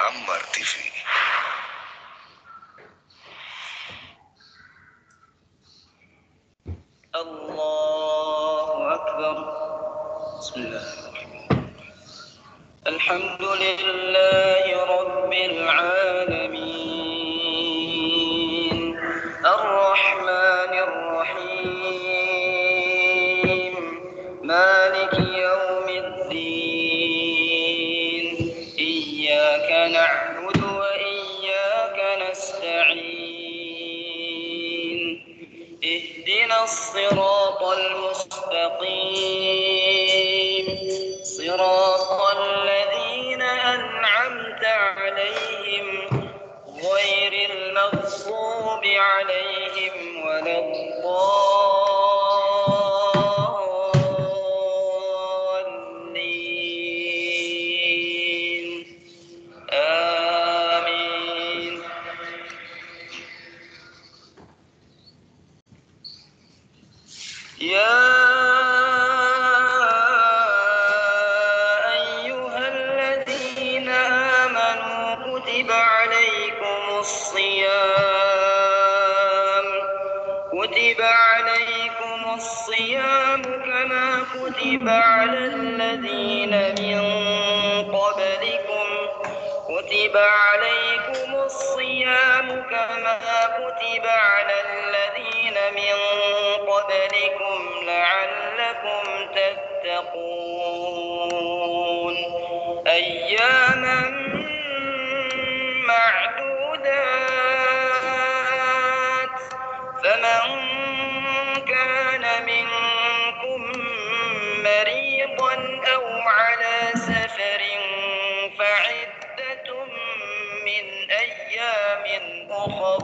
Ammar TV. Allahu Akbar. Bismillahirrahmanirrahim. Alhamdulillahi Rabbil Alamin. Ar-Rahmanir Rahim. Maliki Yawmiddin. Iyyaka na'budu wa iyyaka nasta'in. Ihdinas siratal mustaqim. Siratal ladzina an'amta 'alaihim ghairil maghdubi 'alaihim waladdallin. Amin. Ya ayyuhalladzina amanu kutiba alaikumus siyam kama kutiba alal ladzina min qablikum كتب عليكم الصيام كما كتب على الذين من قبلكم لعلكم تتقون أياما معدودات فمن كان منكم مريضا أو على سفر فعدة من أيام أخر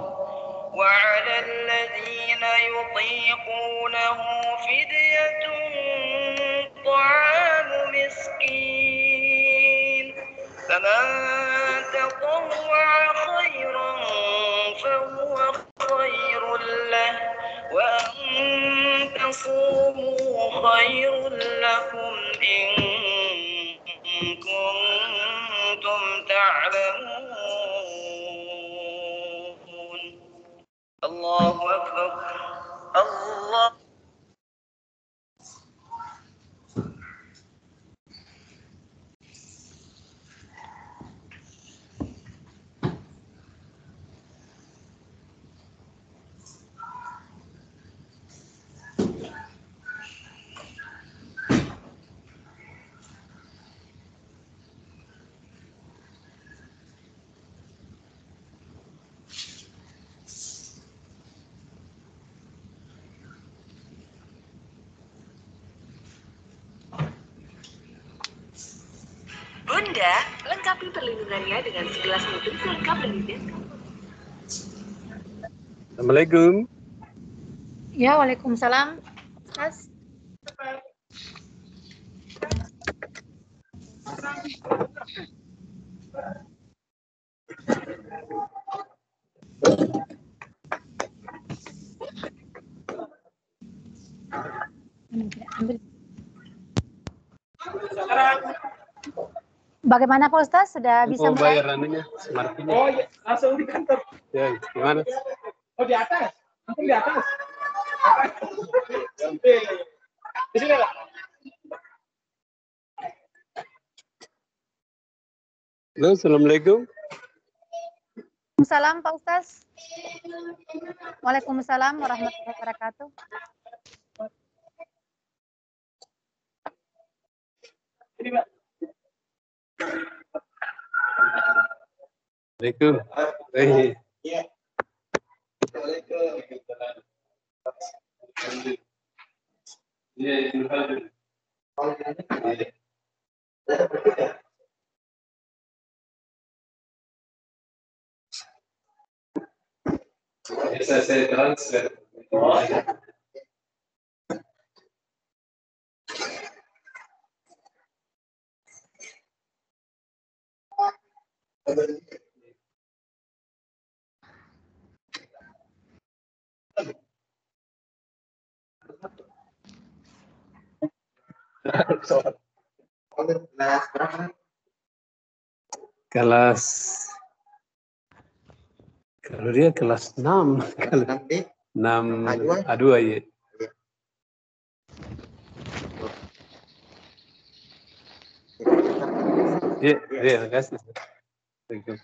وعلى الذين يطيقونه فدية طعام مسكين فمن تطوع خيرا فهو خير له وأن تصوموا خير لكم إن كنتم تعلمون. الله أكبر. الله. Bunda, lengkapi perlindungannya dengan segelas madu lengkap dan didesak. Assalamualaikum. Ya, waalaikumsalam. Mas. Bagaimana Pak Ustaz? Sudah bisa bayar anunya, smartphone-nya? Oh iya, langsung di kantor. Ya, gimana? Oh di atas, langsung di atas. Di sini lah. Halo, assalamualaikum. Salam Pak Ustaz. Waalaikumsalam warahmatullahi wabarakatuh. Ini Mbak. Assalamualaikum. Iya. Saya transfer. Kelas, kalau dia kelas 6, kalau Nanti 6 A2. A2 ya. Iya, terima kasih. Assalamualaikum.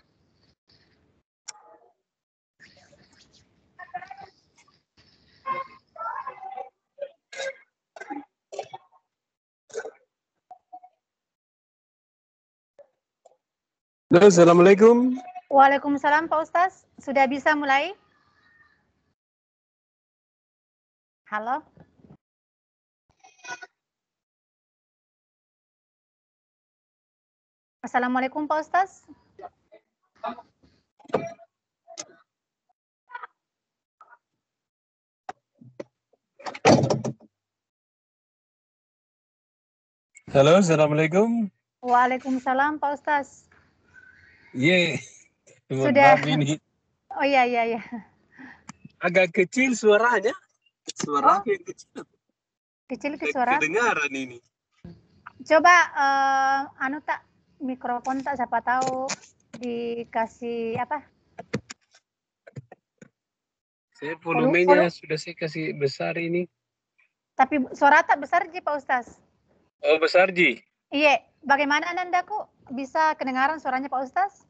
Halo, Assalamualaikum. Waalaikumsalam Pak Ustaz. Sudah bisa mulai? Halo? Assalamualaikum Pak Ustaz. Halo, Assalamualaikum. Waalaikumsalam Pak Ustaz. Iya, mohon Sudah. maaf ini. Oh iya. Agak kecil suaranya. Suara yang kecil. Kecil ke suara. Kedengaran ini. Coba tak mikrofon tak siapa tahu dikasih apa? Saya volumenya sudah saya kasih besar ini. Tapi suara tak besar Ji Pak Ustaz. Oh, besar Ji. Iya, bagaimana Anda kok bisa kedengaran suaranya Pak Ustaz?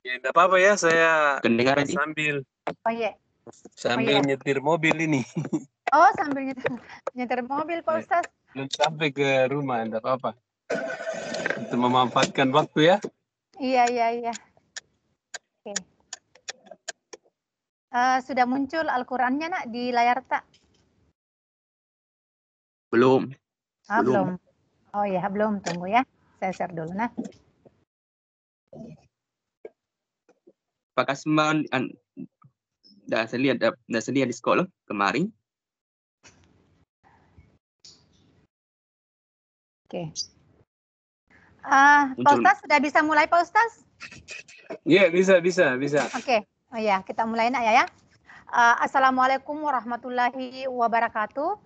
Ya, enggak apa-apa ya, saya kedengaran sambil Oh iya. nyetir mobil ini. Oh, sambil nyetir mobil Pak Ustaz. Belum sampai ke rumah, enggak apa-apa. Untuk memanfaatkan waktu ya. Iya. Oke. Sudah muncul Al-Qur'annya nak di layar tak? Belum. Belum. Oh iya, belum. Tunggu ya. Saya share dulu nah. Apakah semalam dah saya lihat di sekolah kemarin? Oke. Pak Ustaz sudah bisa mulai Pak Ustaz? Iya, bisa. Oke. Oh ya, kita mulai nak ya. Assalamualaikum warahmatullahi wabarakatuh.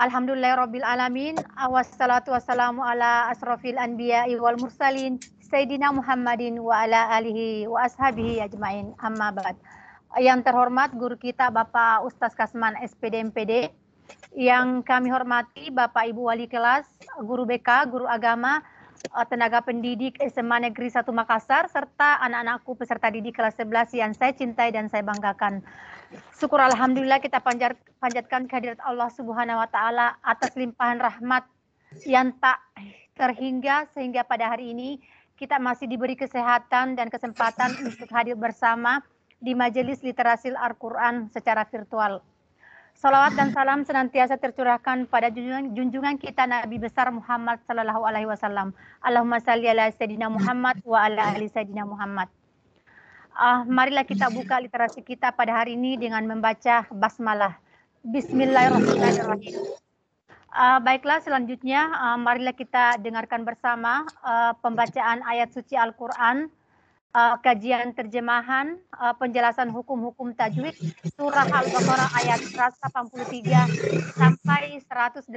Alhamdulillahirabbil alamin. Wassalatu wassalamu ala asrofil anbiya'i wal mursalin Sayyidina Muhammadin wa ala alihi wa ashabihi ajmain. Amma ba'd. Yang terhormat guru kita Bapak Ustaz Kasman SPD MPD, yang kami hormati Bapak Ibu wali kelas, guru BK, guru agama, tenaga pendidik SMA Negeri 1 Makassar, serta anak-anakku peserta didik kelas 11 yang saya cintai dan saya banggakan. Syukur alhamdulillah kita panjatkan kehadirat Allah Subhanahu wa taala atas limpahan rahmat yang tak terhingga sehingga pada hari ini kita masih diberi kesehatan dan kesempatan untuk hadir bersama di Majelis Literasi Al-Qur'an secara virtual. Salawat dan salam senantiasa tercurahkan pada junjungan kita Nabi besar Muhammad sallallahu alaihi wasallam. Allahumma shalli ala sayyidina Muhammad wa ala ali sayyidina Muhammad. Marilah kita buka literasi kita pada hari ini dengan membaca basmalah. Bismillahirrahmanirrahim. Baiklah, selanjutnya marilah kita dengarkan bersama pembacaan ayat suci Al-Quran, kajian terjemahan, penjelasan hukum-hukum tajwid, surah Al-Baqarah ayat 183 sampai 184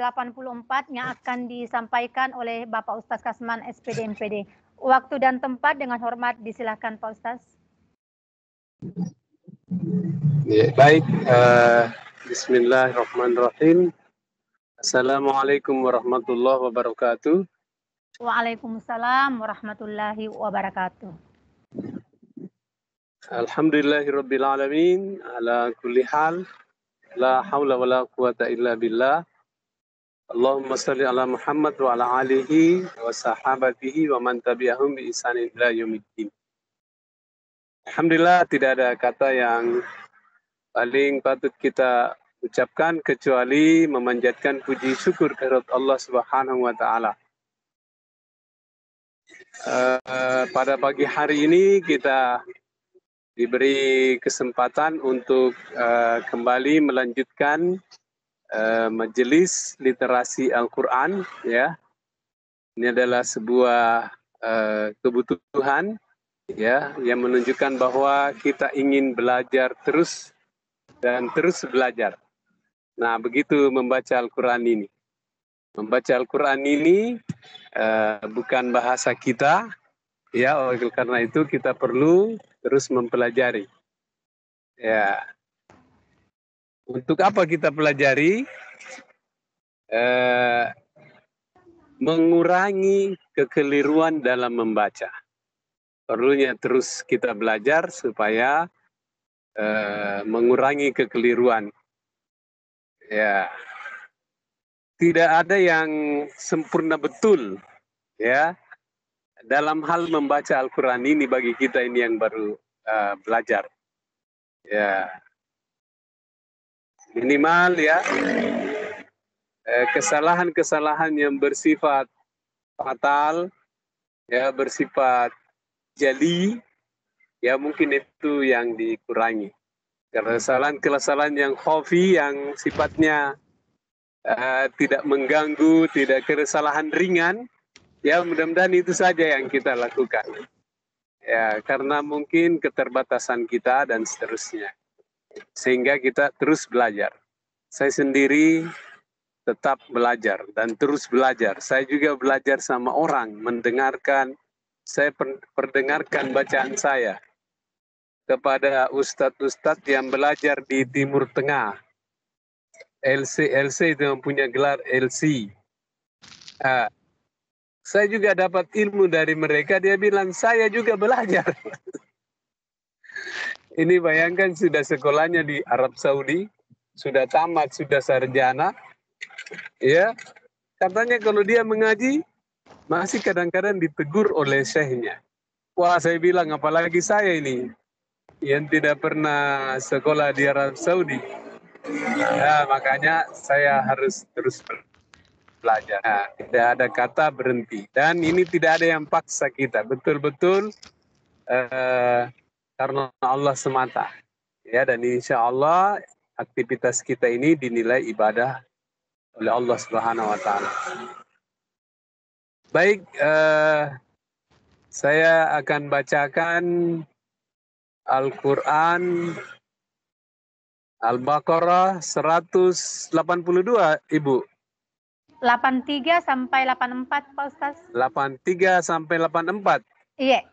yang akan disampaikan oleh Bapak Ustaz Kasman SPD MPD. Waktu dan tempat dengan hormat disilahkan Pak Ustaz. Ya, baik. Bismillahirrahmanirrahim. Assalamualaikum warahmatullahi wabarakatuh. Waalaikumsalam warahmatullahi wabarakatuh. Alhamdulillahirabbil alamin ala kulli hal. La haula wala quwata illa billah. Allahumma shalli ala Muhammad wa ala alihi wa sahabatihi wa man tabi'ahum bi ihsanin ila yaumiddin. Alhamdulillah, tidak ada kata yang paling patut kita ucapkan kecuali memanjatkan puji syukur kehadirat Allah Subhanahu wa taala. Pada pagi hari ini kita diberi kesempatan untuk kembali melanjutkan majelis literasi Al-Quran, ya. Ini adalah sebuah kebutuhan, ya, yang menunjukkan bahwa kita ingin belajar terus dan terus belajar. Nah, begitu membaca Al-Quran ini. Membaca Al-Quran ini bukan bahasa kita, ya. Oleh karena itu kita perlu terus mempelajari. Ya. Untuk apa kita pelajari? Mengurangi kekeliruan dalam membaca. Perlunya terus kita belajar supaya mengurangi kekeliruan. Ya. Tidak ada yang sempurna betul, ya, dalam hal membaca Al-Quran ini bagi kita ini yang baru belajar. Ya, minimal ya kesalahan-kesalahan yang bersifat fatal, ya, bersifat jali, ya mungkin itu yang dikurangi. Kesalahan-kesalahan yang khafi, yang sifatnya tidak mengganggu, tidak kesalahan ringan, ya mudah-mudahan itu saja yang kita lakukan. Ya, karena mungkin keterbatasan kita dan seterusnya. Sehingga kita terus belajar. Saya sendiri tetap belajar dan terus belajar. Saya juga belajar sama orang, mendengarkan, saya perdengarkan bacaan saya kepada ustadz-ustadz yang belajar di Timur Tengah. LC itu yang punya gelar LC. Saya juga dapat ilmu dari mereka, dia bilang saya juga belajar. Ini bayangkan sudah sekolahnya di Arab Saudi, sudah tamat, sudah sarjana. Ya, katanya kalau dia mengaji masih kadang-kadang ditegur oleh syekhnya. Wah, saya bilang apalagi saya ini yang tidak pernah sekolah di Arab Saudi. Ya, makanya saya harus terus belajar. Nah, tidak ada kata berhenti. Dan ini tidak ada yang paksa kita. Betul-betul karena Allah semata. Ya, dan insya Allah aktivitas kita ini dinilai ibadah oleh Allah Subhanahu wa Ta'ala. Baik, saya akan bacakan Al-Quran Al-Baqarah 182, Ibu. 83 sampai 84, Pak Ustaz. 83 sampai 84. Iya.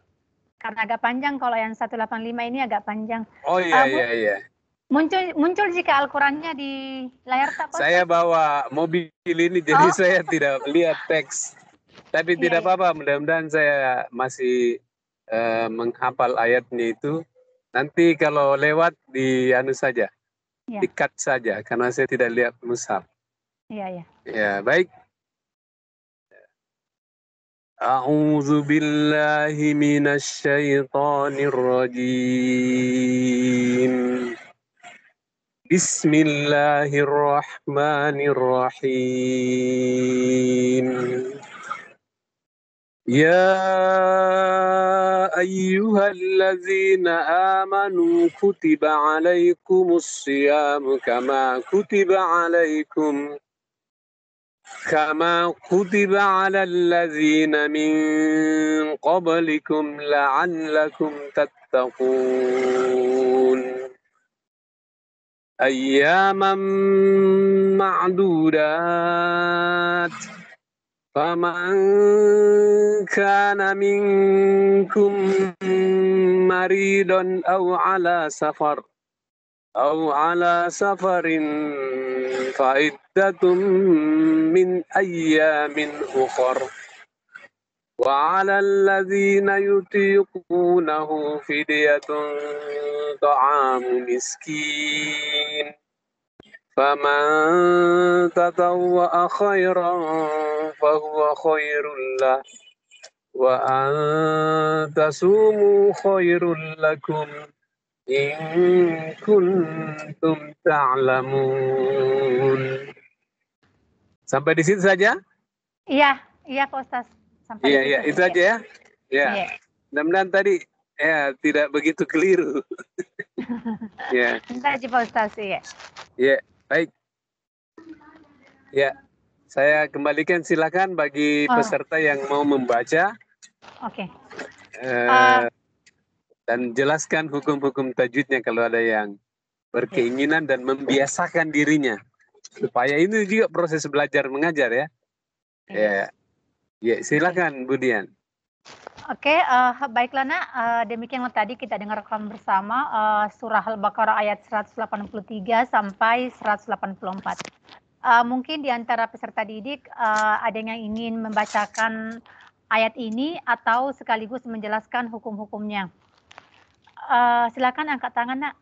Karena agak panjang, kalau yang 185 ini agak panjang. Oh iya. Muncul jika Al-Qurannya di layar tak, Pak? Saya bawa mobil ini, jadi saya tidak lihat teks. Tapi tidak apa-apa, mudah-mudahan saya masih menghafal ayatnya itu. Nanti kalau lewat di anu saja, di-cut saja, karena saya tidak lihat mushaf. Iya. Ya, baik. A'udzu billahi minasy syaithanir rajim. Bismillahirrahmanirrahim. Ya ayyuhalladzina amanu kutiba alaikumus siyamu kama kutiba ala alladzina min qablikum la'allakum tattaqun. Ayyaman ma'dudat. Faman kana minkum maridun aw ala safarin fa'iddatun min ayyamin ukhar wa 'ala alladhina yutiqunahu fidyatun ta'amu miskin faman tatawwa'a khairan fahuwa khairul lah wa an tasumu khairul lakum in kuntum ta'lamun. Sampai di situ saja? Iya Pak Ustaz. Sampai iya, itu aja ya. Ya. Mudah-mudahan tadi tidak begitu keliru. Ya. Entar aja Pak Ustaz, iya. Ya, baik. Ya. Saya kembalikan, silakan bagi peserta yang mau membaca. Oke. Dan jelaskan hukum-hukum tajwidnya kalau ada yang berkeinginan dan membiasakan dirinya. Supaya ini juga proses belajar mengajar ya. Ya, ya silakan Budian. Oke, baiklah Nak, demikianlah tadi kita dengarkan bersama surah Al-Baqarah ayat 183 sampai 184. Mungkin di antara peserta didik ada yang ingin membacakan ayat ini atau sekaligus menjelaskan hukum-hukumnya. Silakan angkat tangan Nak.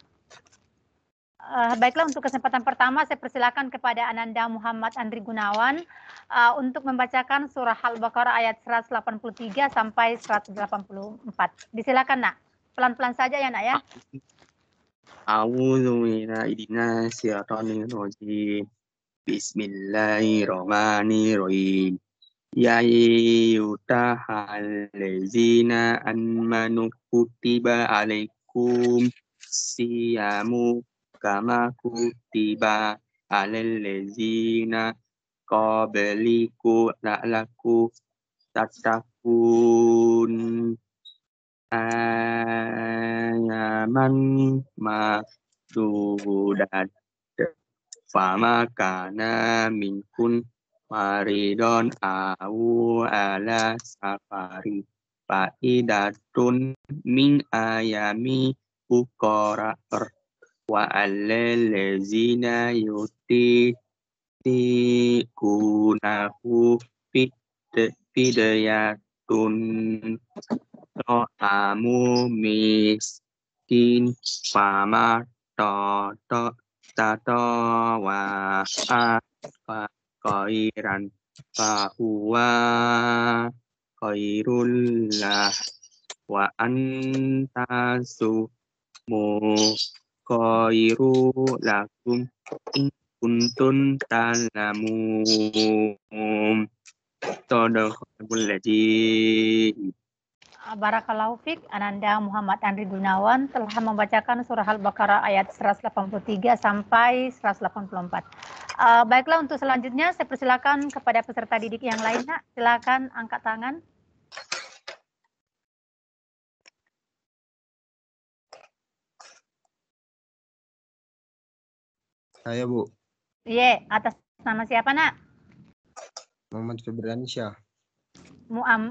Baiklah, untuk kesempatan pertama saya persilakan kepada Ananda Muhammad Andri Gunawan untuk membacakan surah Al-Baqarah ayat 183 sampai 184. Disilakan Nak. Pelan-pelan saja ya Nak ya. A'udzu billahi minasyaitonir rajim. Bismillahirrahmanirrahim. Ya ayyuhallazina amanu kutiba alaikum siyamu kama kutiba alal ladzina qablikum la'allakum tattaqun ayaman ma'dudat fama kana minkum maridon au ala safari fa'idatun min ayami ukora wa allazina yutikunahu fidyatun ta'amu miskin fama tatawa khairan fahuwa khairul lah wa antasumu khairu lakum in kuntum ta'lamun. Shadaqallahul adzim. Barakallahu fiik, Ananda Muhammad Andri Gunawan telah membacakan surah Al-Baqarah ayat 183 sampai 184. Baiklah, untuk selanjutnya saya persilakan kepada peserta didik yang lain Nak. Silakan angkat tangan. Saya Bu. Iya, atas nama siapa Nak? Muhammad Febriansyah.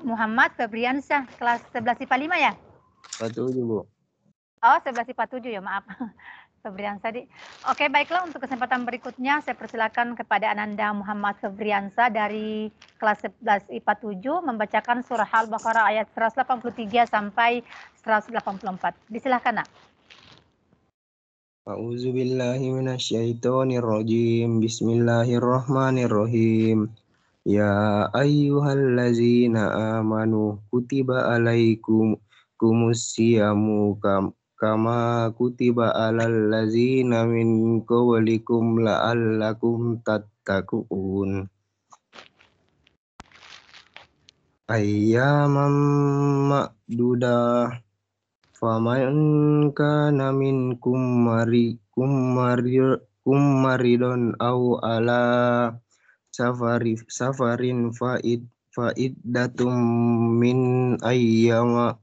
Muhammad Febriansyah, kelas 11 IPA 5 ya? 17 Bu. Oh, 11 IPA 7 ya, maaf. Febriansyah. Oke, baiklah, untuk kesempatan berikutnya saya persilakan kepada Ananda Muhammad Febriansyah dari kelas 11 IPA 7 membacakan surah Al-Baqarah ayat 183 sampai 184. Disilahkan Nak. A'udzubillahi minasyaitonirrajim. Bismillahirrahmanirrahim. Ya ayyuhallazina amanu kutiba alaikumus-siyamu kama kutiba alal ladzina min qablikum la'allakum tattaqun. Ayyaman ma'dudah. Faman kana minkum maridon au ala safarin fa'iddatum min ayyamin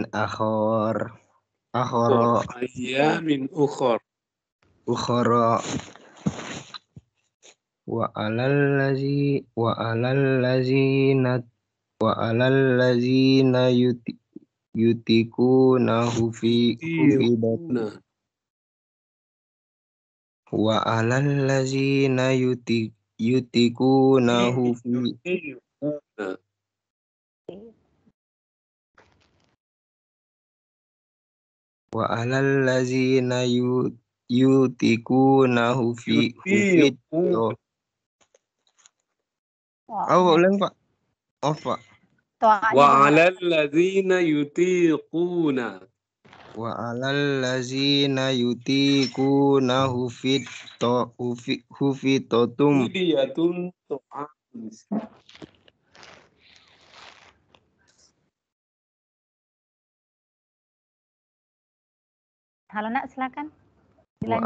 akhara Ayyamin ukhra wa alal ladzina yutikunahu fidyatun wa alal ladzina yutikunahu wa alal ladzina yutikunahu fidyatun. Ulang Pak. Oh Pak. Wa 'alal ladzina yutiquna. Wa 'alal ladzina yutiqunahu fidyatun. Fidyatun ta'am. Halo Nak, silakan. Wa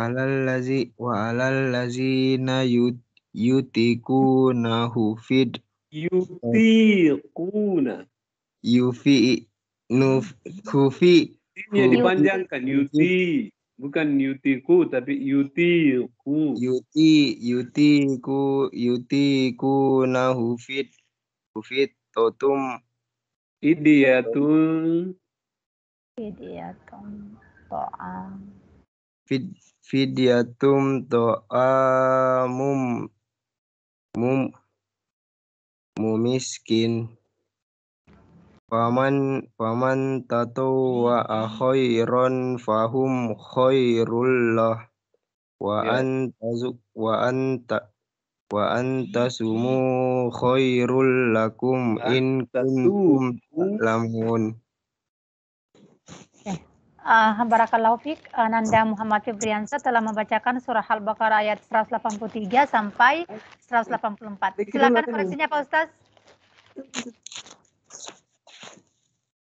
alal ladzina yutikunahu Yutiquna. Ini dipanjangkan yuti. Bukan yutiku, tapi yutiku. yutiku nahu fit totum Idiyatun Fidyatun ta'am. fidyatum to'amum mumiskin. Paman tatawwa khairan fahum khairullah wa Ya. anta sumu khairul lakum in kuntum ta'lamun. Barakallahu fiik. Ananda Muhammad Febriansyah telah membacakan surah Al-Baqarah ayat 183 sampai 184. Silakan koreksinya Pak Ustaz.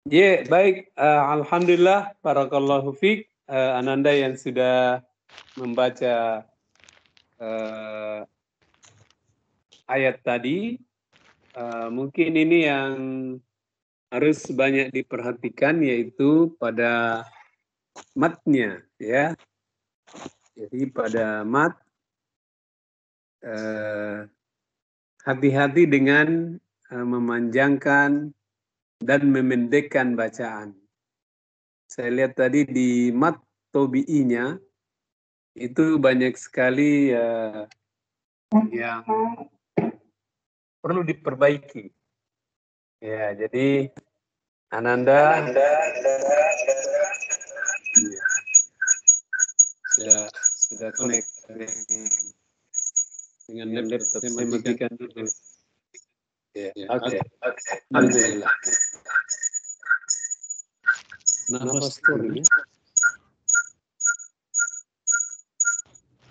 Ya, baik. Alhamdulillah, barakallahu fiik. Ananda yang sudah membaca ayat tadi, mungkin ini yang harus banyak diperhatikan, yaitu pada matnya, ya. Jadi pada mat, hati-hati dengan memanjangkan dan memendekkan bacaan. Saya lihat tadi di mat tobi'inya itu banyak sekali yang perlu diperbaiki. Ya, jadi Ananda sudah connect dengan laptop. Saya matikan dulu. Ya, oke. Alhamdulillah. Nafas dulu.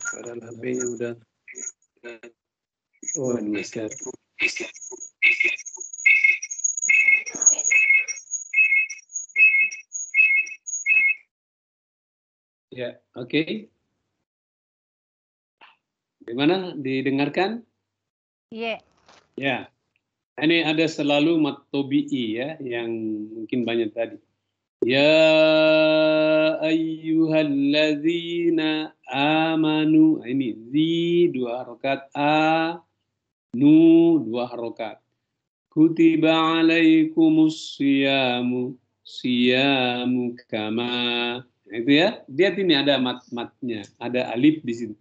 Padahal HP-nya udah. Oh, ini sekarang. Ya, oke. Gimana? Didengarkan? Iya. Ya. Ini ada selalu mat tobi'i ya, yang mungkin banyak tadi. Ya ayyuhalladzina amanu. Ini zi 2 harokat, a nu 2 harokat. Kutiba alaikumus siyamu kama. Itu ya. Lihat ini ada mat-matnya, ada alif di situ.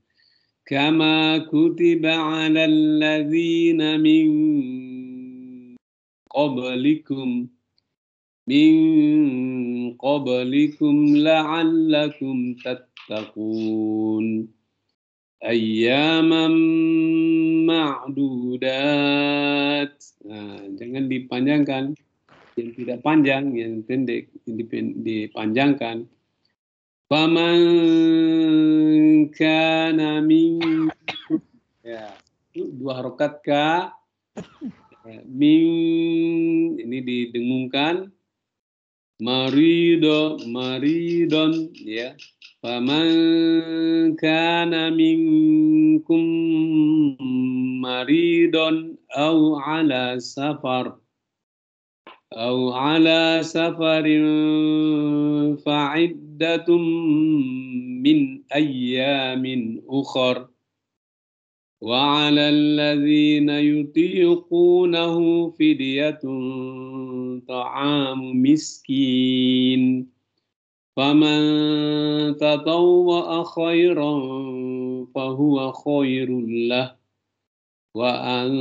Kama kutiba alal ladzina min qablikum la'allakum tattaqun. Ayyaman ma'dudat. Nah, jangan dipanjangkan. Yang tidak panjang, yang pendek dipanjangkan. Faman kana minkum, ya, itu 2 harokat ka. Min ini didengungkan. Maridon, ya. Faman kana minkum maridon au ala safarin fa'iddatum min ayyamin ukhar wa 'alal ladzina yutiqunahu fidyatun ta'amu miskin faman tatawwa'a khairan fahuwa khairul lah wa an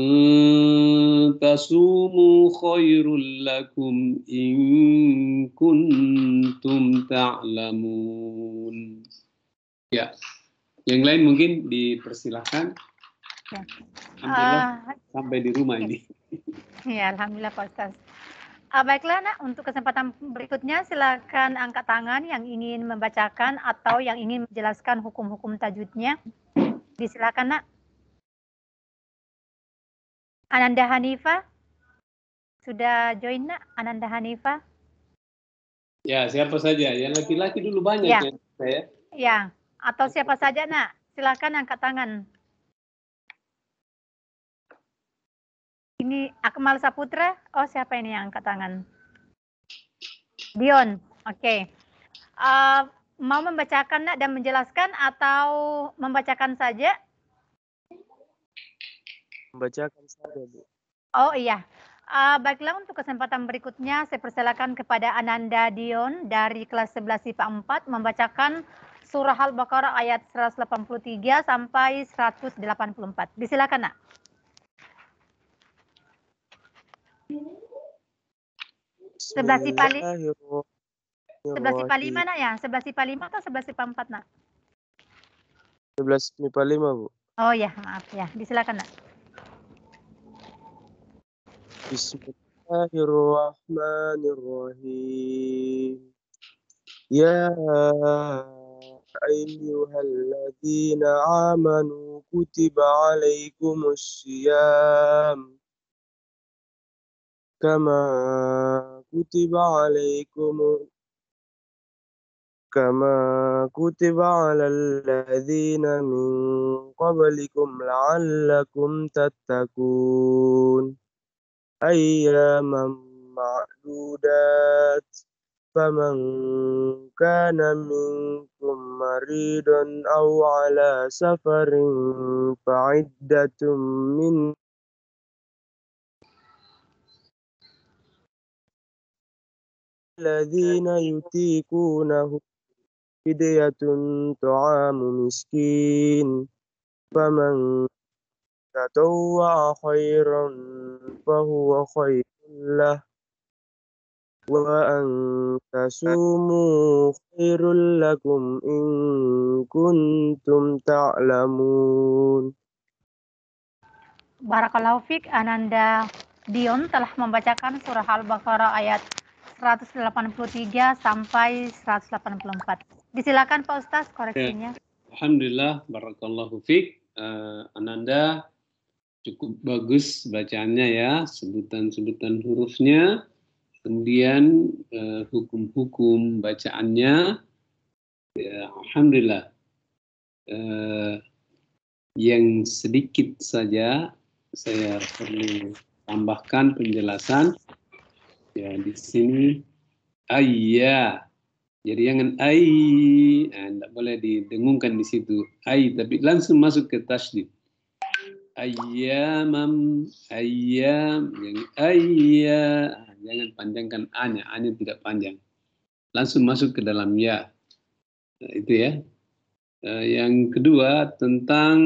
tasumu khairul lakum in kuntum ta'lamun. Ya, yang lain mungkin dipersilahkan. Ya. Alhamdulillah sampai di rumah ini. Ya, alhamdulillah Pak Ustaz. Baiklah nak, untuk kesempatan berikutnya silakan angkat tangan yang ingin membacakan atau yang ingin menjelaskan hukum-hukum tajwidnya. Disilakan nak. Ananda Hanifah sudah join nak? Ananda Hanifah. Ya, siapa saja? Yang laki-laki dulu banyak ya. Saya. Ya, atau siapa saja nak? Silakan angkat tangan. Ini Akmal Saputra. Oh, siapa ini yang angkat tangan? Dion. Oke. mau membacakan nak dan menjelaskan atau membacakan saja? Membacakan saja, Bu. Oh iya. Baiklah, untuk kesempatan berikutnya saya persilakan kepada Ananda Dion dari kelas 11 IPA 4 membacakan surah Al-Baqarah ayat 183 sampai 184. Disilakan, Nak. 11 IPA 5, Nak ya? 11 IPA 5 atau 11 IPA 4, Nak? 11 IPA 5, Bu. Oh ya, maaf ya. Disilakan, Nak. Bismillahirrahmanirrahim. Ya ayyuhalladzina amanu kutiba alaikumussyiyam kama kutiba alal ladzina min qablikum la'allakum tattaqun. Ayyaman ma'dudat. فمن كان منكم مريضا أو على سفر فعدة من الذين يطيقونه فدية طعام مسكين فمن تطوع خيرا فهو خير له وأن تَصُومُوا خَيْرٌ لَكُمْ إِن كُنتُمْ تَعْلَمُونَ. Barakallahu fiik, Ananda Dion telah membacakan surah Al-Baqarah ayat 183 sampai 184. Disilakan Pak Ustaz koreksinya. Alhamdulillah, barakallahu fiik. Ananda cukup bagus bacaannya ya, sebutan-sebutan hurufnya. Kemudian hukum-hukum bacaannya, ya, alhamdulillah. Yang sedikit saja saya perlu tambahkan penjelasan. Ya, di sini ayya. Jadi jangan tidak boleh didengungkan di situ tapi langsung masuk ke tasydid. Ayyam, jangan panjangkan a-nya tidak panjang. Langsung masuk ke dalam ya. Nah, itu ya. Yang kedua tentang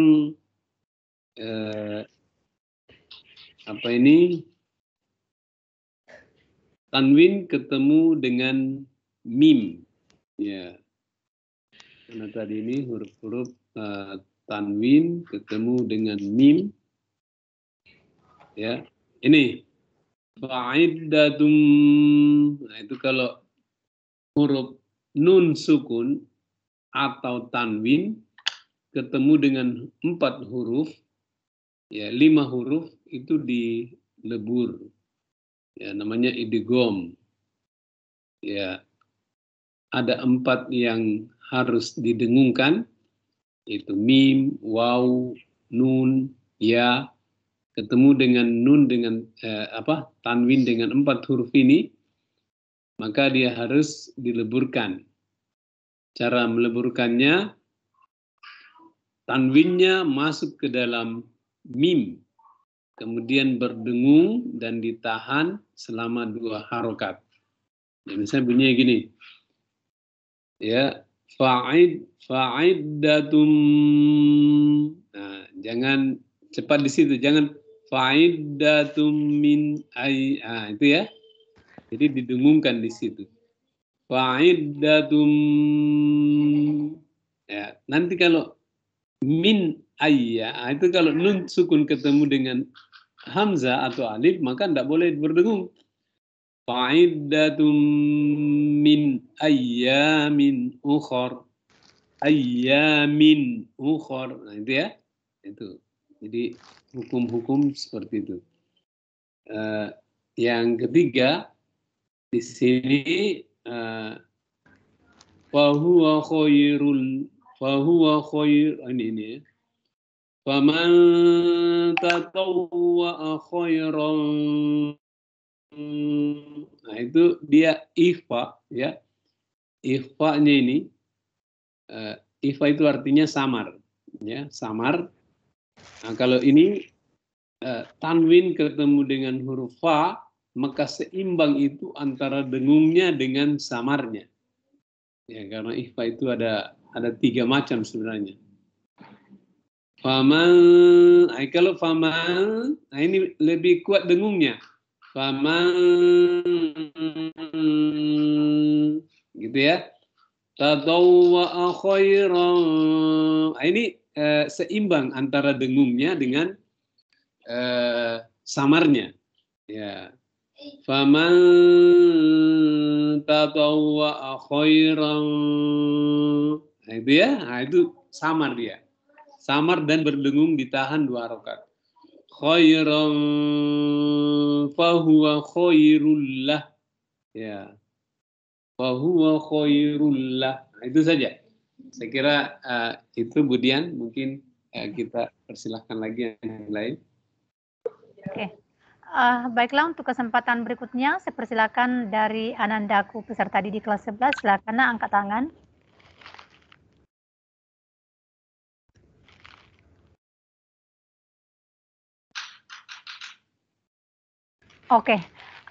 tanwin ketemu dengan mim. Ya. Karena tadi ini huruf-huruf tanwin ketemu dengan mim. Ya, ini fa'iddatum. Nah, itu kalau huruf nun sukun atau tanwin ketemu dengan 4 huruf, ya 5 huruf itu dilebur. Ya, namanya idgham. Ya, ada 4 yang harus didengungkan, yaitu mim, waw, nun, ya. Ketemu dengan nun dengan tanwin dengan 4 huruf ini, maka dia harus dileburkan. Cara meleburkannya, tanwinnya masuk ke dalam mim, kemudian berdengung dan ditahan selama 2 harokat. Ya, misalnya bunyinya gini, ya, fa'iddatum. Nah, jangan cepat di situ, jangan fa'iddatum min itu ya. Jadi didengungkan di situ. Fa'iddatum. Ya, nanti kalau min ayya, itu kalau nun sukun ketemu dengan hamzah atau alif, maka tidak boleh berdengung. Fa'iddatum min ayyamin ukhar. Ayyamin ukhar. Nah, itu ya. Itu. Jadi hukum-hukum seperti itu. Yang ketiga di sini fahuwa khair ini. Faman tatawwa khairan. Nah, itu dia ikhfa ya. Ikhfa-nya ini Ifa itu artinya samar, ya, samar. Nah, kalau ini tanwin ketemu dengan huruf fa, maka seimbang itu antara dengungnya dengan samarnya. Ya, karena ifa itu ada 3 macam sebenarnya. Faman, kalau faman, nah ini lebih kuat dengungnya. Faman, gitu ya. Tadawwa'a khairan. Nah, ini seimbang antara dengungnya dengan samarnya. Ya. Faman tadawwa'a khairan. Nah, itu ya. Nah, itu samar dia. Samar dan berdengung ditahan 2 rakaat. Khairan fahuwa khairul lah. Ya. Fahuwa khairul lah. Nah, itu saja. Saya kira itu Budian, mungkin kita persilahkan lagi yang lain. Oke. Baiklah, untuk kesempatan berikutnya saya persilakan dari Anandaku peserta didik kelas 11, silakan angkat tangan. Oke,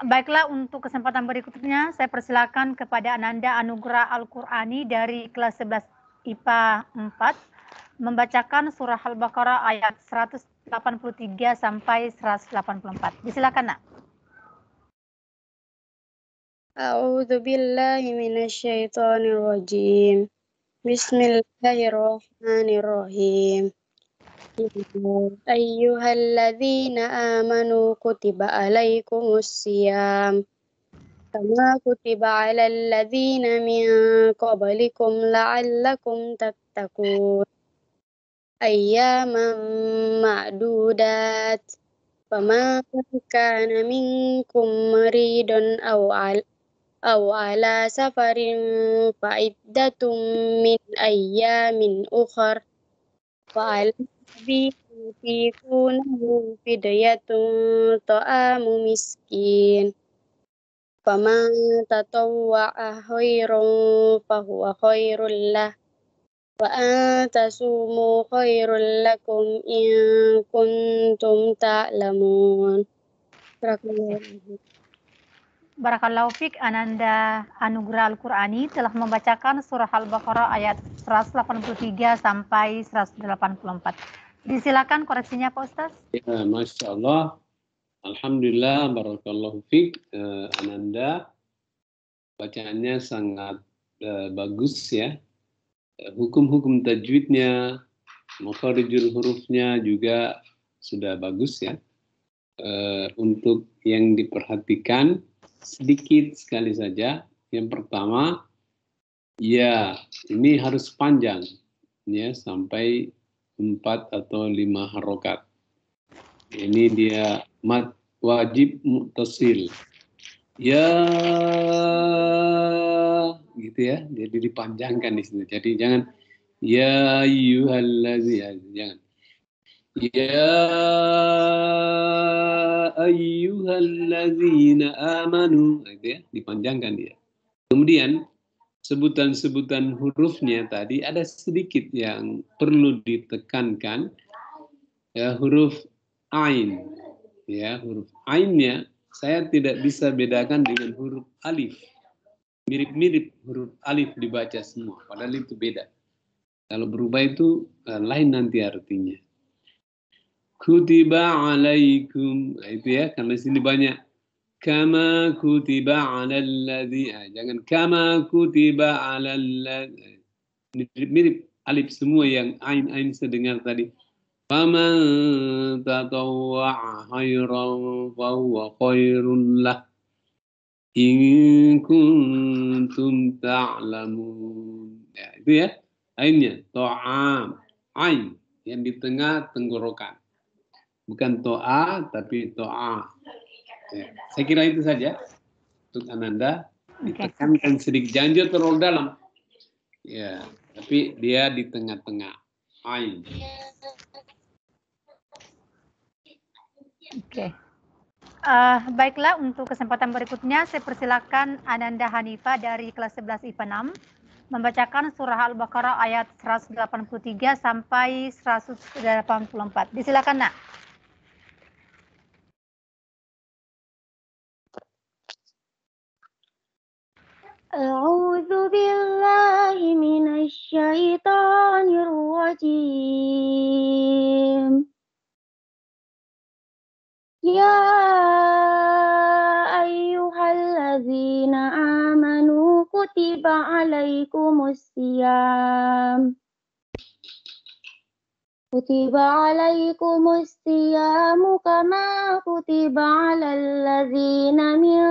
baiklah, untuk kesempatan berikutnya saya persilakan kepada Ananda Anugrah Al-Qur'ani dari kelas 11 IPA 4 membacakan surah Al-Baqarah ayat 183 sampai 184. Disilakan, Nak. A'udzu billahi minasyaitonir rajim. Bismillahirrahmanirrahim. Ayyuhalladzina amanu kutiba alaikumusiyam kama kutiba alal ladzina min qablikum la'allakum tattaqun. Ayyaman ma'dudat. Fama kana minkum maridun aw ala safarin fa'iddatum min ayyamin ukhar fa'al yutiqunahu fidyatun ta'amu miskin faman tatawwa'a khairan fahuwa khairul lah wa an tasumu khairul lakum in kuntum ta'lamun. Barakallahu fiik. Ananda Anugrah Al-Qur'ani telah membacakan surah Al-Baqarah ayat 183 sampai 184. Disilakan koreksinya Pak Ustaz. Ya, Masya Allah. Alhamdulillah, barakallahu fiik. Ananda, bacaannya sangat bagus ya. Hukum-hukum tajwidnya, makharijul hurufnya juga sudah bagus ya. Untuk yang diperhatikan sedikit sekali saja. Yang pertama, ya ini harus panjang ya, sampai 4 atau 5 harokat. Ini dia mad wajib muttasil. Ya, gitu ya. Jadi dipanjangkan di sini. Jadi jangan ya ayyuhallazi, jangan. Ya ayyuhallazina amanu, gitu ya, dipanjangkan dia. Kemudian sebutan-sebutan hurufnya tadi ada sedikit yang perlu ditekankan. Ya, huruf ain. Ya, huruf ainnya saya tidak bisa bedakan dengan huruf alif. Mirip-mirip huruf alif dibaca semua, padahal itu beda. Kalau berubah itu lain nanti artinya. Kutiba alaikum, nah, itu ya, karena sini banyak kama kutiba alal ladzi, jangan kama kutiba alal ladzi, mirip alif semua yang ain sedengar tadi. Faman tatawwa'a khairan fa huwa khairul lah in kuntum ta'lamun. Ya, itu ya, ainnya ta'am, ain yang di tengah tenggorokan. Bukan to'a, tapi to'a. Ya, saya kira itu saja untuk Ananda. Ditekankan sedikit, jangan terlalu dalam. Ya, tapi dia di tengah-tengah. Ain. Oke. Baiklah, untuk kesempatan berikutnya saya persilakan Ananda Hanifah dari kelas 11 IPA 6 membacakan surah Al-Baqarah ayat 183 sampai 184. Disilakan, Nak. A'udzu billahi minasyaitonir rajim. Ya ayyuhalladzina amanu kutiba alaikumusiyam. Kutiba alaikumusiyam kama kutiba alal ladzina min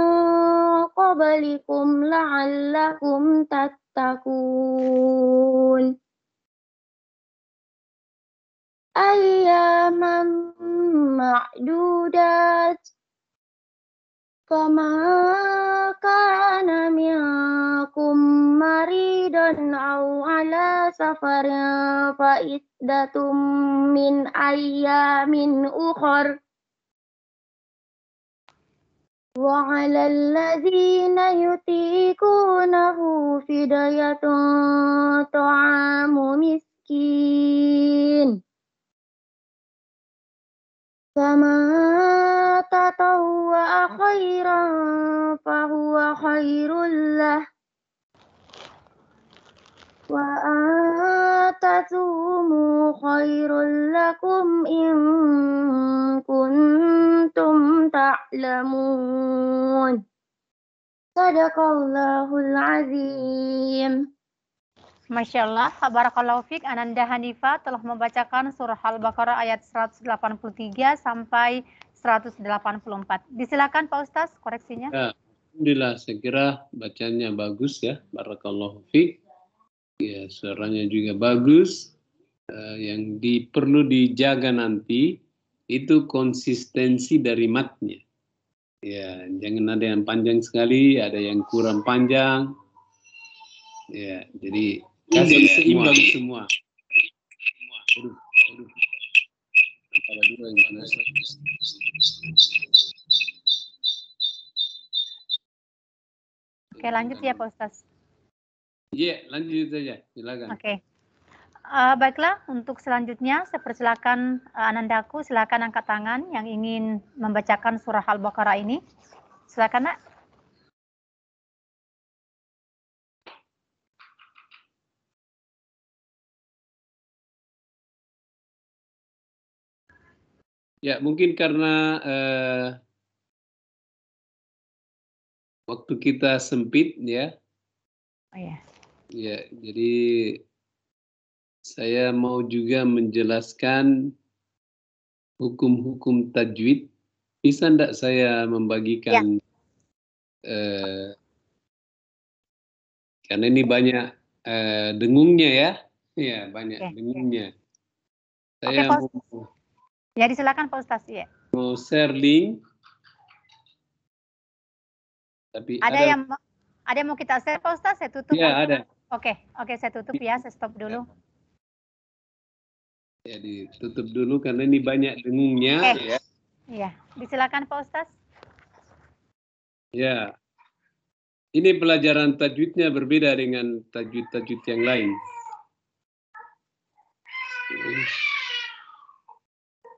qablikum la'allakum tattaqun. Ayyaman ma'dudat. Fama kana minkum maridan aw ala safarin fa iddatum min ayyamin ukhar. Wa 'alal ladzina yutiqunahu fidyatun ta'amu miskin. Fama tatawwa khairan fahuwa khairul lah. Wa atasumu khairul lakum in kuntum ta'lamun. Sadaqallahul azim. Masya Allah, barakallahu fiik. Ananda Hanifa telah membacakan surah Al-Baqarah ayat 183 sampai 184. Disilakan Pak Ustaz, koreksinya. Ya, alhamdulillah, saya kira bacanya bagus ya. Barakallahu fiik. Ya, suaranya juga bagus. Yang perlu dijaga nanti itu konsistensi dari matnya. Ya, jangan ada yang panjang sekali, ada yang kurang panjang. Ya, jadi kasih seimbang semua. Antara dua yang mana? Oke, lanjut ya Pak Ustaz. Iya, lanjut saja. Silakan. Oke. Baiklah, untuk selanjutnya saya persilakan Anandaku, silakan angkat tangan yang ingin membacakan surah Al-Baqarah ini. Silakan, Nak. Ya, mungkin karena waktu kita sempit ya. Oh ya. Ya, jadi saya mau juga menjelaskan hukum-hukum tajwid. Bisa enggak saya membagikan karena ini banyak dengungnya ya. Ya, banyak dengungnya. Saya Pak Ustaz. Ya, disilakan Pak Ustaz, ya. Mau share link. Tapi ada yang mau kita share Pak Ustaz, saya tutup. Ya, ada. Oke, saya tutup ya, saya stop dulu. Ya, ditutup dulu karena ini banyak dengungnya. Ya. Iya, disilakan Pak Ustaz. Ya, ini pelajaran tajwidnya berbeda dengan tajwid-tajwid yang lain.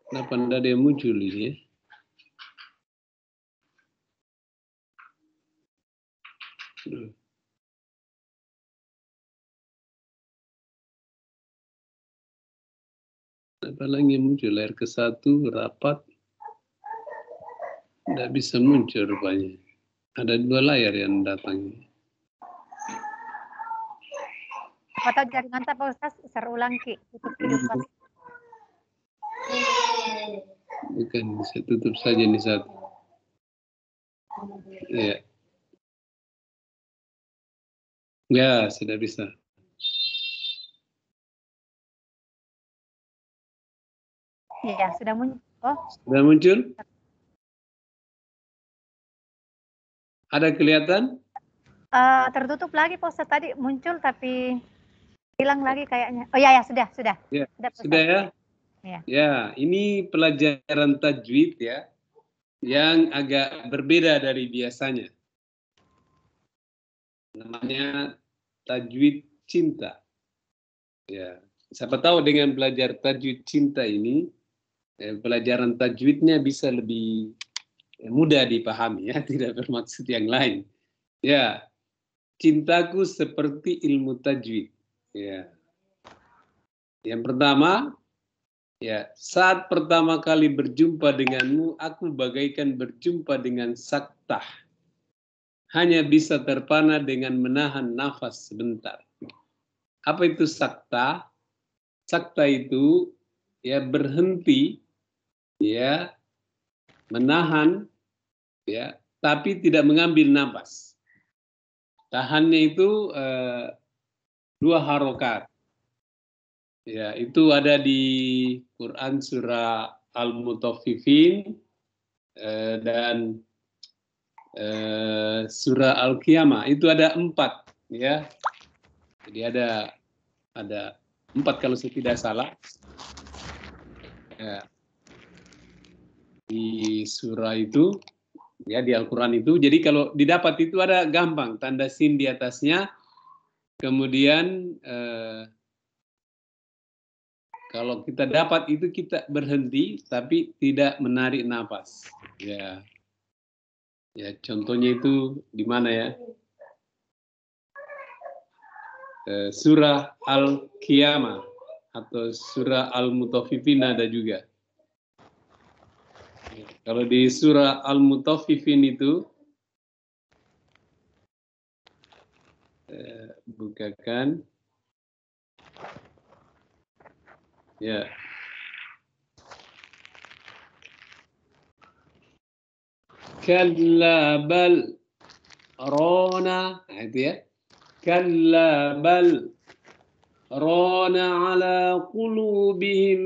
Kenapa tidak ada yang muncul ini ya? Apa lagi yang muncul? Layar ke-1 rapat. Tidak bisa muncul rupanya. Ada 2 layar yang datang. Atau jaringan Pak Ustaz, share ulang Ki. Tutup video. Bukan, saya tutup saja ini satu. Ya. Ya, sudah bisa. Iya, sudah muncul. Oh. Sudah muncul? Ada kelihatan? Tertutup lagi Pak Ustaz, tadi muncul tapi hilang lagi kayaknya. Oh ya, sudah. Ya, sudah ya? Ya, ini pelajaran tajwid ya, yang agak berbeda dari biasanya. Namanya tajwid cinta. Ya, siapa tahu dengan belajar tajwid cinta ini, pelajaran tajwidnya bisa lebih mudah dipahami ya, tidak bermaksud yang lain. Ya, cintaku seperti ilmu tajwid. Ya. Yang pertama, ya, saat pertama kali berjumpa denganmu, aku bagaikan berjumpa dengan saktah. Hanya bisa terpana dengan menahan nafas sebentar. Apa itu saktah? Saktah itu ya berhenti, ya, menahan, ya, tapi tidak mengambil nafas. Tahannya itu 2 harokat. Ya, itu ada di Quran surah Al-Mutaffifin dan surah Al-Qiyamah. Itu ada 4, ya. Jadi ada 4 kalau saya tidak salah. Ya. Di surah itu, ya, di Al-Quran itu. Jadi kalau didapat itu ada gampang, tanda sin di atasnya. Kemudian kalau kita dapat itu kita berhenti tapi tidak menarik nafas. Ya, ya, contohnya itu di mana ya? Surah Al-Qiyamah atau surah Al-Mutaffifin ada juga. Kalau di surah Al-Mutaffifin itu bukakan. Ya. Kalla bal rona, nah, itu ya. Kalla bal rona ala qulubihim,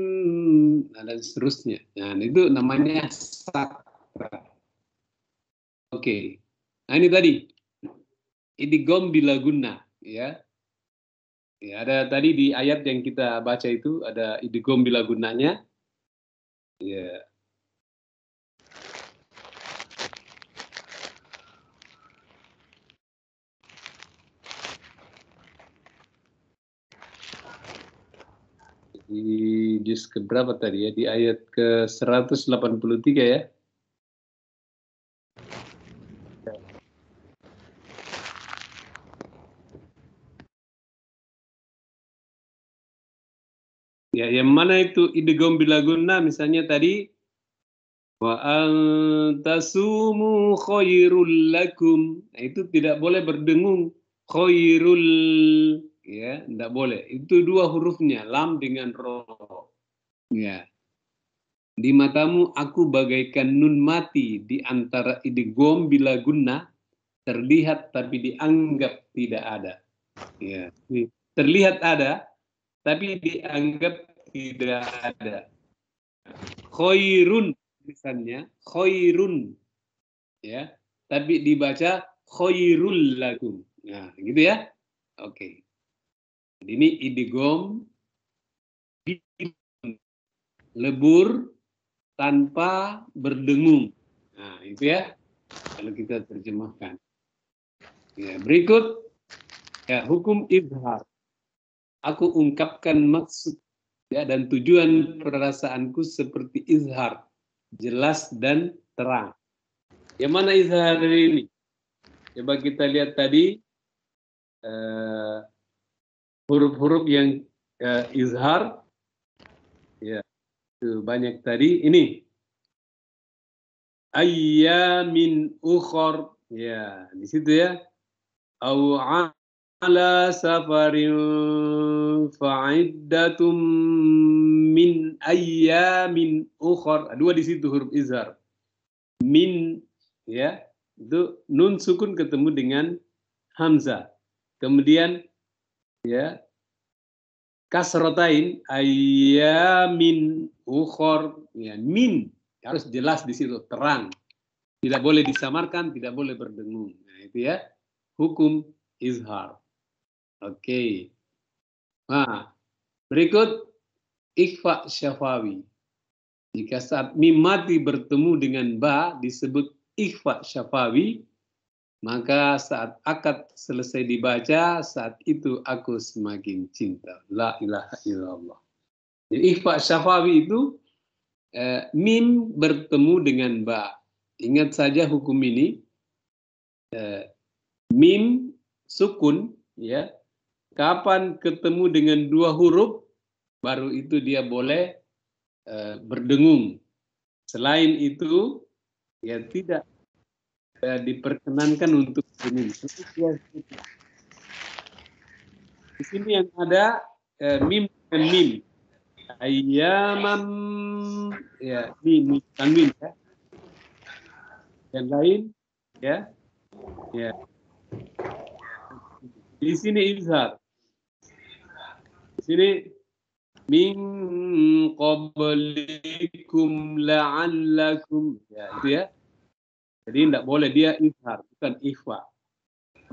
nah, dan seterusnya. Nah, itu namanya sakta. Oke. Nah, ini tadi idgham bila gunna, ya. Ya, ada tadi di ayat yang kita baca itu ada idgham bila gunnanya. Ya. Di juz keberapa tadi ya? Di ayat ke 183 ya. Ya, yang mana itu idgham bila gunna, misalnya tadi wa antasumu khairul lakum. Nah, itu tidak boleh berdengung khairul, ya, tidak boleh. Itu 2 hurufnya, lam dengan ro. Ya. Di matamu aku bagaikan nun mati di antara idgham bila gunna, terlihat tapi dianggap tidak ada. Ya, terlihat ada tapi dianggap tidak ada. Khairun misalnya, khairun, ya, tapi dibaca khairul lakum. Nah, gitu ya. Oke. Ini idgham lebur tanpa berdengung. Nah, itu ya kalau kita terjemahkan. Ya, berikut ya, hukum izhar. Aku ungkapkan maksud, ya, dan tujuan perasaanku seperti izhar, jelas dan terang. Yang mana izhar ini? Coba kita lihat tadi huruf-huruf yang izhar, ya, itu banyak tadi. Ini ayyamin ukhor, ya, di situ ya. Au ala safarin fa'iddatum min ayyamin ukhor. 2 di situ huruf izhar. Min, ya, itu nun sukun ketemu dengan hamzah. Kemudian ya kasrotain ayyamin ukhor, ya, min harus jelas di situ, terang. Tidak boleh disamarkan, tidak boleh berdengung. Nah, itu ya hukum izhar. Oke. Nah, berikut ikhfa syafawi. Jika saat mim mati bertemu dengan ba disebut ikhfa syafawi, maka saat akad selesai dibaca, saat itu aku semakin cinta. La ilaha illallah. Jadi ikhfa syafawi itu mim bertemu dengan ba. Ingat saja hukum ini, mim sukun, ya. Kapan ketemu dengan dua huruf, baru itu dia boleh berdengung. Selain itu, ya tidak diperkenankan untuk berdengung. Di sini yang ada mim dan mim. Ayyamam, ya, mim tanwin, ya. Yang lain, ya, ya. Di sini izhar. Di sini min qablikum la'allakum, ya, itu ya. Jadi tidak boleh, dia izhar, bukan ikhfa.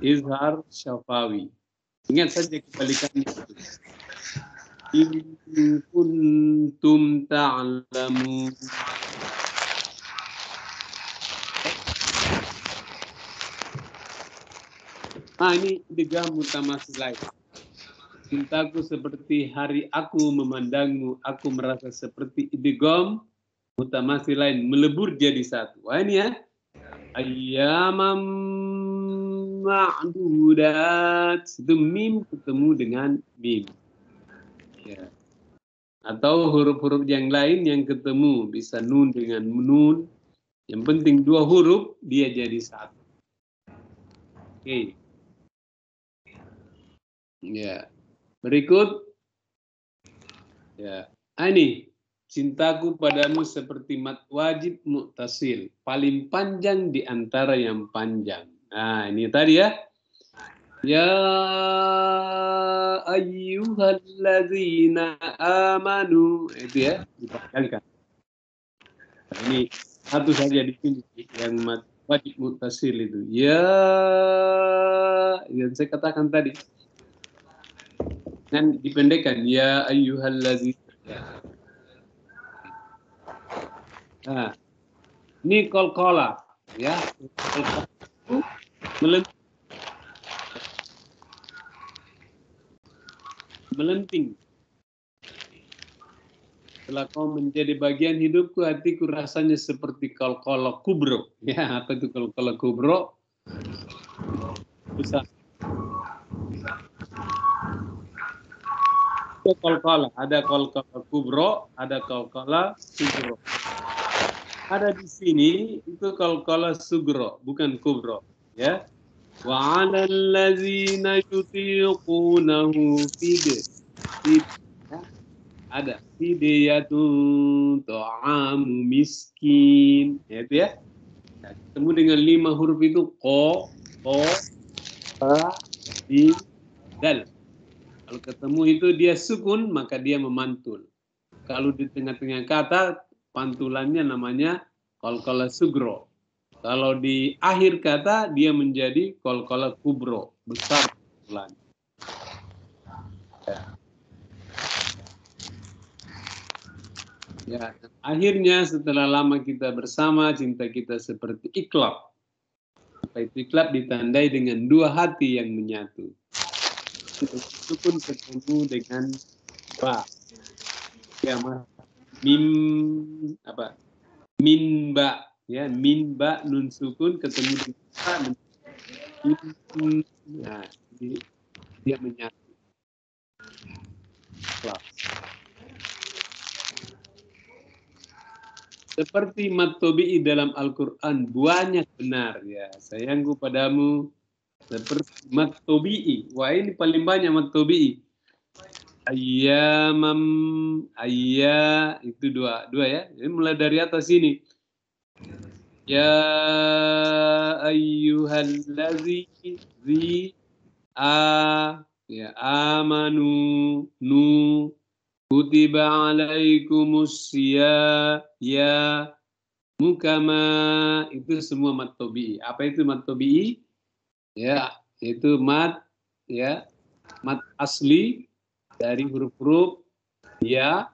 Izhar syafawi. Ingat saja kebalikannya. In kuntum ta'lamun. Nah, ini idgham mutamatsilain. Cintaku seperti hari aku memandangmu, aku merasa seperti idgham mutamatsilain, melebur jadi satu. Wah, ini ya. Ayyamam ma'dudat. Itu mim ketemu dengan mim. Ya. Atau huruf-huruf yang lain yang ketemu, bisa nun dengan nun. Yang penting dua huruf dia jadi satu. Oke. Ya. Berikut. Ya. Ini cintaku padamu seperti mat wajib muttasil, paling panjang di antara yang panjang. Nah, ini tadi ya. Ya ayyuhalladzina amanu, itu ya, dipanjangkan. Nah, ini satu saja di sini yang mat wajib muttasil itu. Ya, yang saya katakan tadi. Dan dipendekkan, ya ayyuhalladzina. Nah, ini qalqalah, ya. Melenting. Setelah kau menjadi bagian hidupku, hatiku rasanya seperti qalqalah kubro. Ya, apa itu qalqalah kubro? Besar. Ada qalqalah, ada qalqalah kubro, ada qalqalah sugro. Ada di sini itu qalqalah sugro, bukan kubro, ya. Wa 'alal ladzina yutiqunahu fidya. Ada fidyatun ta'amu miskin, ya itu ya. Nah, ketemu dengan 5 huruf itu ko, ta, di, dal. Kalau ketemu itu dia sukun, maka dia memantul. Kalau di tengah-tengah kata, pantulannya namanya qalqalah sugro. Kalau di akhir kata, dia menjadi qalqalah kubro, besar pantulan. Ya, akhirnya setelah lama kita bersama, cinta kita seperti iklab. Itu iklab ditandai dengan 2 hati yang menyatu. Itu pun ketemu dengan ba. Ya, mim apa? Min ba, ya, min ba nun sukun ketemu dengan ba. Nah, dia menyatu. Iklab. Seperti mat-tobi'i dalam Al-Quran banyak benar, ya. Sayangku padamu seperti mat-tobi'i. Wah, ini paling banyak mat-tobi'i. Ayyamam, ayya, itu dua ya. Ini mulai dari atas ini. Ya ayyuhallazi ya amanu nu kutiba alaikumus ya mukama, itu semua mat tobi'i. Apa itu mat tobi'i? Ya, itu mat, ya, mat asli dari huruf-huruf ya,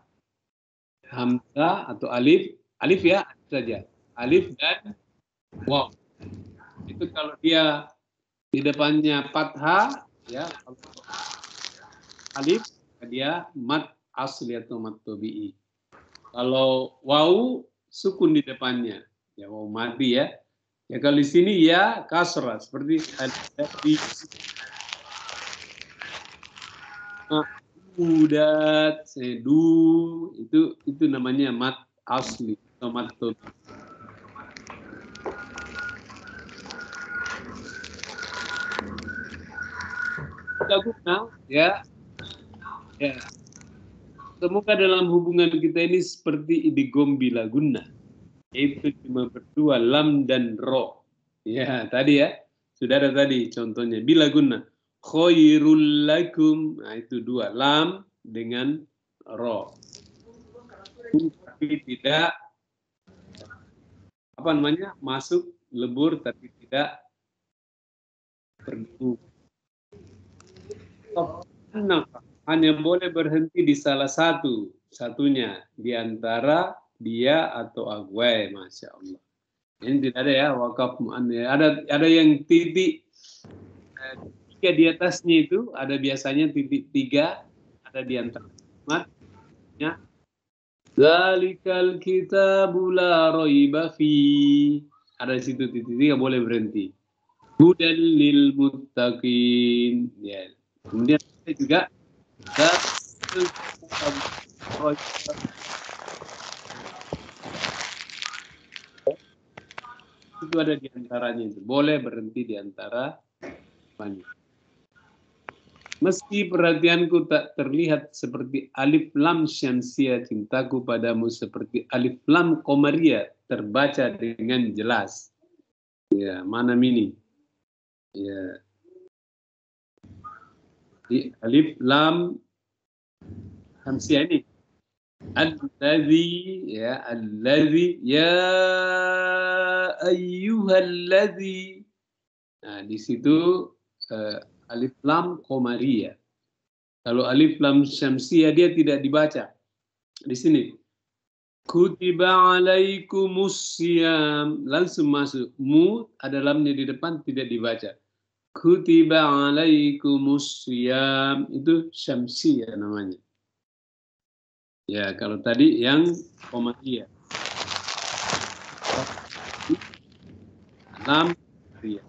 hamzah atau alif ya saja. Alif dan waw. itu kalau dia di depannya fathah, ya, alif, dia mat asli atau mat tabi'i. Kalau waw sukun di depannya, ya waw madi ya. Ya kalau di sini ya kasrah seperti ada di udat, sedu, itu namanya mat asli atau mat tabi'i. Guna, ya. Semoga dalam hubungan kita ini seperti idgham bila guna, yaitu cuma berdua lam dan ro. Ya, tadi ya, sudah ada tadi contohnya bila guna. Khairul lakum, nah itu dua lam dengan ro. Tapi tidak apa namanya masuk lebur tapi tidak berdebu. Hanya boleh berhenti di salah satunya di antara dia atau agwai, masya Allah. Ini tidak ada ya wakaf mu'annas. Ada yang titik 3 di atasnya itu, ada biasanya titik 3 ada di antara matnya. Zalikal kitabu la raiba fi. Ada di situ titik 3 boleh berhenti. Hudal lil muttaqin. Ya. Kemudian juga itu ada di antaranya itu. Boleh berhenti di antara banyak. Meski perhatianku tak terlihat seperti alif lam syamsiyah, cintaku padamu seperti alif lam qamariyah, terbaca dengan jelas. Ya, mana ini? Ya. Di alif lam syamsiyah ini. Alladzi ya ayyuhalladzi. Nah, di situ alif lam qamariyah. Kalau alif lam syamsiyah dia tidak dibaca. Di sini kutiba alaikumus syiyam, langsung masuk. Mu ada lamnya di depan tidak dibaca. Kutiba alaikumus syiyam, itu syamsiyah namanya. Ya, kalau tadi yang qamariyah. Lam qamariyah.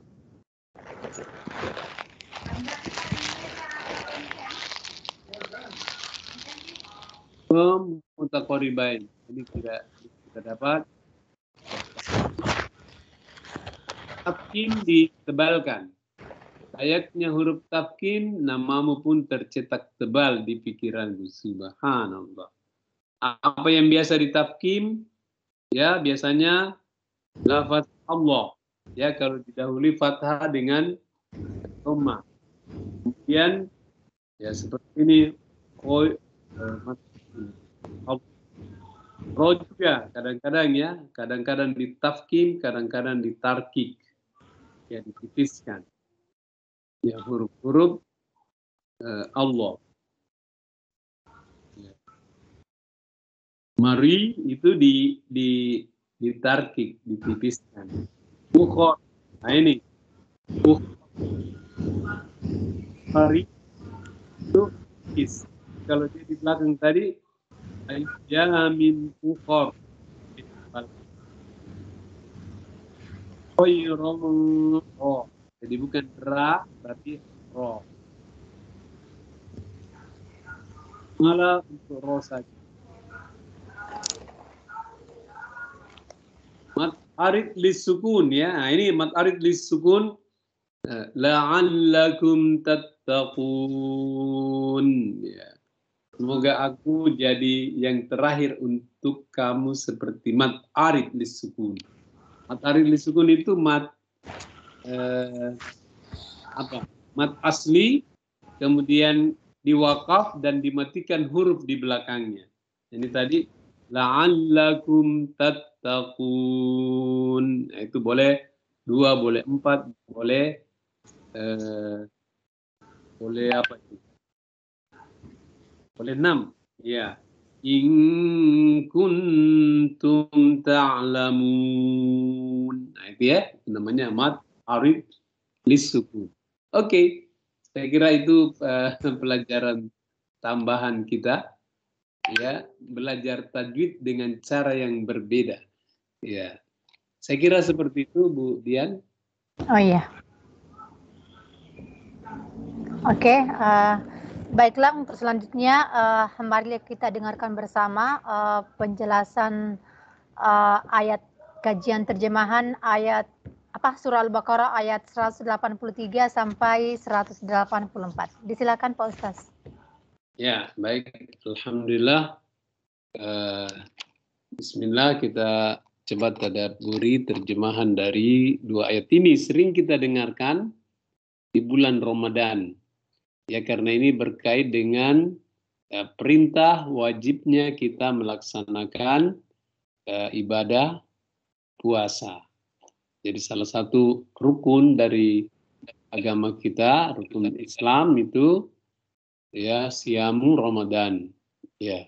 Mutaqaribain. Jadi tidak kita dapat tafkim ditebalkan. Ayatnya huruf tafkim, namamu pun tercetak tebal di pikiranmu. Subhanallah. Apa yang biasa ditafkim? Ya, biasanya lafaz Allah. Ya, kalau didahului fathah dengan dhamma. Kemudian ya seperti ini. Ro juga kadang-kadang ya, kadang-kadang ditafkim, kadang-kadang ditarkik. Ya, ditipiskan. Ya, huruf-huruf Allah. Ya. Mari itu ditarkik, ditipiskan. Bukhor. Nah ini. Bukhor. Mari itu is. Kalau dia di belakang tadi ayyamin ukhor. Khairun ro. Jadi bukan ra, tapi ro. Malah untuk ro saja. Mat arid lisukun ya. Nah, ini mat arid lisukun. La'allakum tattaqun. Ya. Semoga aku jadi yang terakhir untuk kamu seperti mat arid lisukun. Mat arid lisukun itu mat mat asli, kemudian diwakaf dan dimatikan huruf di belakangnya. Ini tadi la'allakum tattaqun. Nah, itu boleh 2, boleh 4, boleh apa itu? Boleh 6. Ya. In kuntum ta'lamun. Nah, itu ya, namanya mat arid lis-sukun. Oke, saya kira itu pelajaran tambahan kita, ya, belajar tajwid dengan cara yang berbeda. Ya, saya kira seperti itu, Bu Dian. Oh iya. Oke, baiklah untuk selanjutnya mari kita dengarkan bersama penjelasan ayat kajian terjemahan ayat surah Al-Baqarah ayat 183 sampai 184. Disilakan Pak Ustaz. Ya, baik. Alhamdulillah. Bismillah, kita coba tadabburi terjemahan dari dua ayat ini. Sering kita dengarkan di bulan Ramadan. Ya, karena ini berkait dengan perintah wajibnya kita melaksanakan ibadah puasa. Jadi salah satu rukun dari agama kita, rukun Islam itu ya siamu Ramadan. Ya.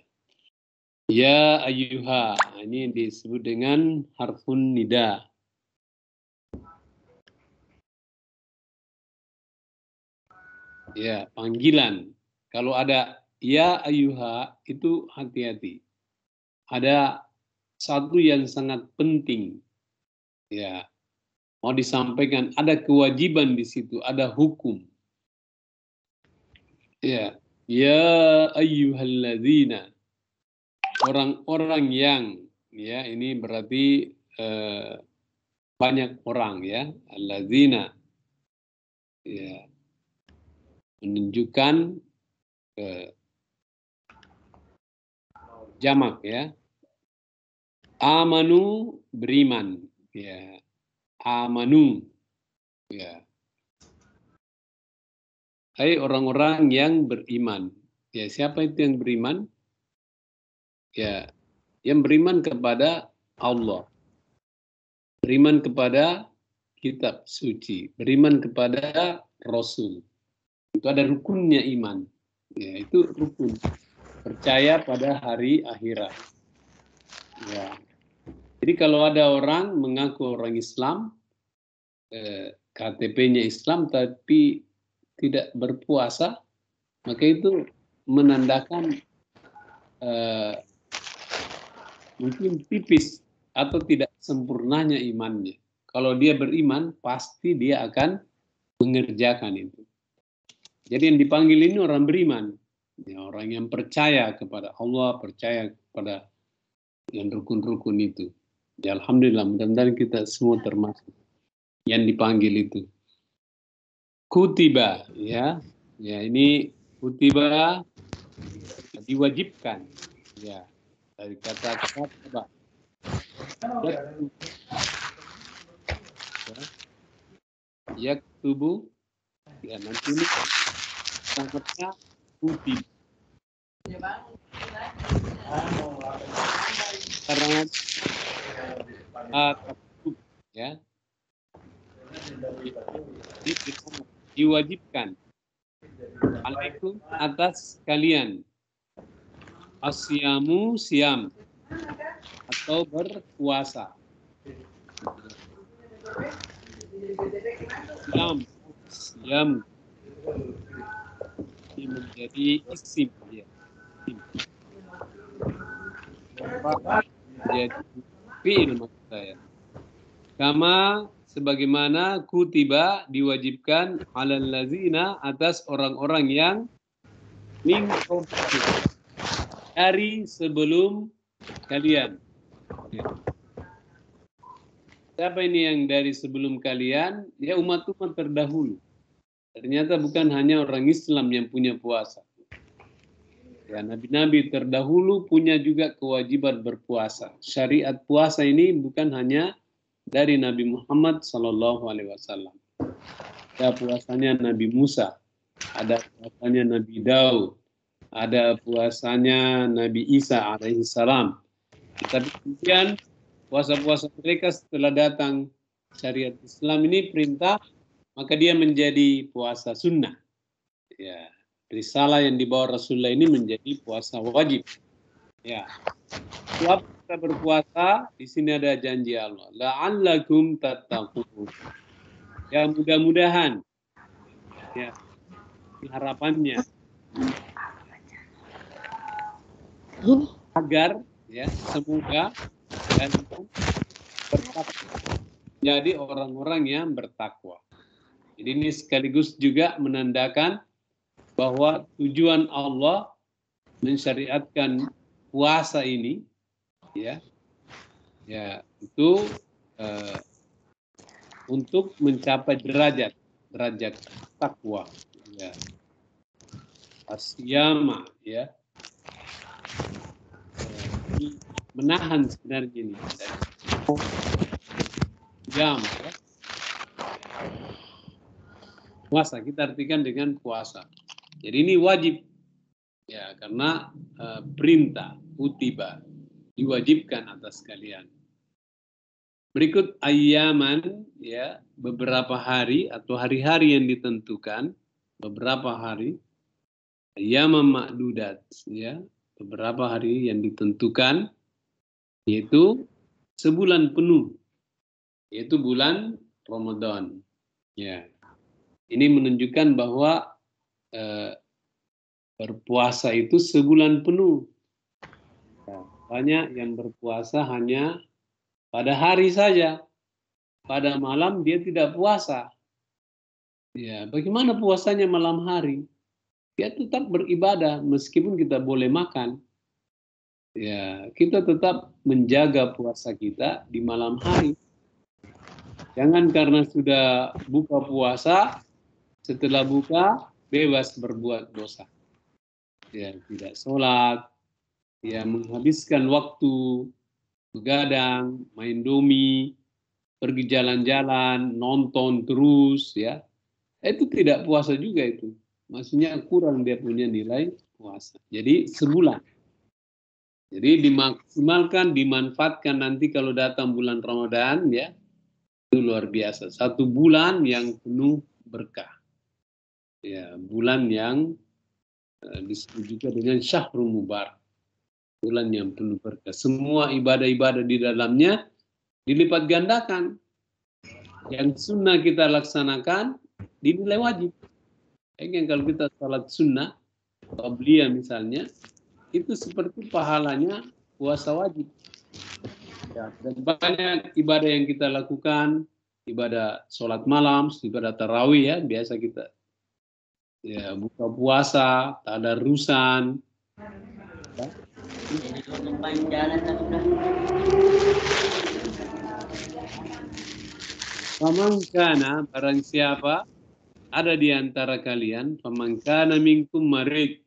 Ya ayyuha, ini disebut dengan harfun nida. Ya, panggilan. Kalau ada ya ayyuha, itu hati-hati. Ada satu yang sangat penting. Ya, mau disampaikan, ada kewajiban di situ, ada hukum. Ya, ya ayyuhalladzina. Orang-orang yang, ya, ini berarti banyak orang, ya. Alladzina. Ya. Menunjukkan jamak, ya. Amanu, beriman, ya. Amanu, ya. Hai orang-orang yang beriman. Ya, siapa itu yang beriman? Ya, yang beriman kepada Allah. Beriman kepada kitab suci, beriman kepada Rasul. Itu ada rukunnya iman. Ya, itu rukun. Percaya pada hari akhirat. Ya. Jadi kalau ada orang mengaku orang Islam, KTP-nya Islam tapi tidak berpuasa, maka itu menandakan mungkin tipis atau tidak sempurnanya imannya. Kalau dia beriman, pasti dia akan mengerjakan itu. Jadi yang dipanggil ini orang beriman, ya, orang yang percaya kepada Allah, percaya kepada yang rukun-rukun itu. Ya, alhamdulillah, mudah-mudahan kita semua termasuk yang dipanggil itu. Kutiba, ya, ini kutiba diwajibkan, ya, dari kata-kata coba. Yaktubu, ya, nanti ini sangatnya kutib. Karena ya, diwajibkan alaikum atas kalian asyamu siam atau berpuasa. Siam ini menjadi isim, ya. Jadi fi'il maksud saya. Kama sebagaimana kutiba diwajibkan alal lazina atas orang-orang yang min qablikum dari sebelum kalian. Ya. Siapa ini yang dari sebelum kalian? Ya, umat-umat terdahulu. Ternyata bukan hanya orang Islam yang punya puasa. Ya, nabi-nabi terdahulu punya juga kewajiban berpuasa. Syariat puasa ini bukan hanya dari Nabi Muhammad SAW. Ada puasanya Nabi Musa, ada puasanya Nabi Daud, ada puasanya Nabi Isa alaihissalam. Tapi kemudian puasa-puasa mereka setelah datang syariat Islam ini perintah, maka dia menjadi puasa sunnah. Ya, risalah yang dibawa Rasulullah ini menjadi puasa wajib. Ya, sebab kita berpuasa, di sini ada janji Allah. La'allakum tattaqun. Ya, mudah-mudahan ya harapannya agar ya semoga dan jadi orang-orang yang bertakwa. Jadi ini sekaligus juga menandakan bahwa tujuan Allah mensyariatkan puasa ini ya itu untuk mencapai derajat takwa ya. Asyama ya. Menahan sebenarnya ini. Jam ya. Puasa kita artikan dengan puasa. Jadi ini wajib ya karena perintah kutiba diwajibkan atas kalian. Berikut ayyaman ya, beberapa hari atau hari-hari yang ditentukan, beberapa hari ayyaman ma'dudat ya, beberapa hari yang ditentukan yaitu sebulan penuh, yaitu bulan Ramadan. Ya. Ini menunjukkan bahwa berpuasa itu sebulan penuh. Ya, banyak yang berpuasa hanya pada hari saja, pada malam dia tidak puasa. Ya, bagaimana puasanya malam hari? Dia tetap beribadah meskipun kita boleh makan. Ya, kita tetap menjaga puasa kita di malam hari. Jangan karena sudah buka puasa, setelah buka bebas berbuat dosa. Ya, tidak sholat, ya menghabiskan waktu begadang, main domi, pergi jalan-jalan, nonton terus, ya. Itu tidak puasa juga itu. Maksudnya kurang dia punya nilai puasa. Jadi sebulan. Jadi dimaksimalkan, dimanfaatkan nanti kalau datang bulan Ramadan, ya. Itu luar biasa. 1 bulan yang penuh berkah. Ya, bulan yang disebut juga dengan Syahrul Mubarak. Bulan yang penuh berkah. Semua ibadah-ibadah di dalamnya dilipat gandakan. Yang sunnah kita laksanakan dinilai wajib. Kalau kita salat sunnah, qabliyah misalnya, itu seperti pahalanya puasa wajib. Ya, dan banyak ibadah yang kita lakukan, ibadah sholat malam, ibadah tarawih ya, biasa kita ya buka puasa, tadarusan. Ya. Pamangkana barang siapa ada di antara kalian, pamangkana minkum marid,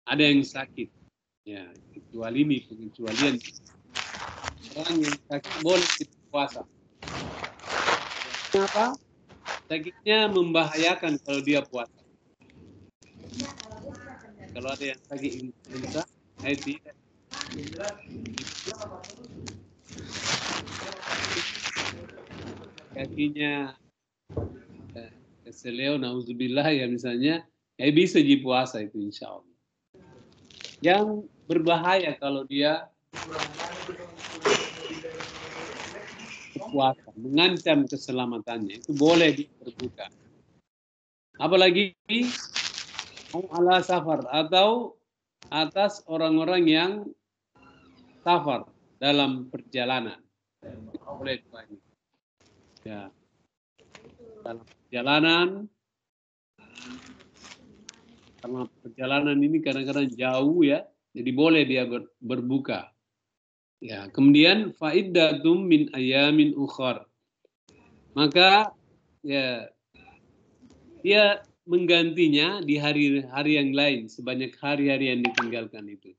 ada yang sakit, ya kecuali ini pengecualian orang yang sakit boleh kita puasa. Kenapa? Sakitnya membahayakan kalau dia puasa. Kalau ada yang sakit influenza, tidak. Kakinya keseleo, nauzubillah ya misalnya, bisa puasa itu insya Allah. Yang berbahaya kalau dia puasa, mengancam keselamatannya, itu boleh dia berbuka. Apalagi ala safar atau atas orang-orang yang safar dalam perjalanan. Boleh banyak. Ya. Dalam perjalanan, karena perjalanan ini kadang-kadang jauh ya, jadi boleh dia berbuka. Ya, kemudian fa'iddatum min ayamin ukhar. Maka ya dia menggantinya di hari-hari yang lain sebanyak hari-hari yang ditinggalkan itu.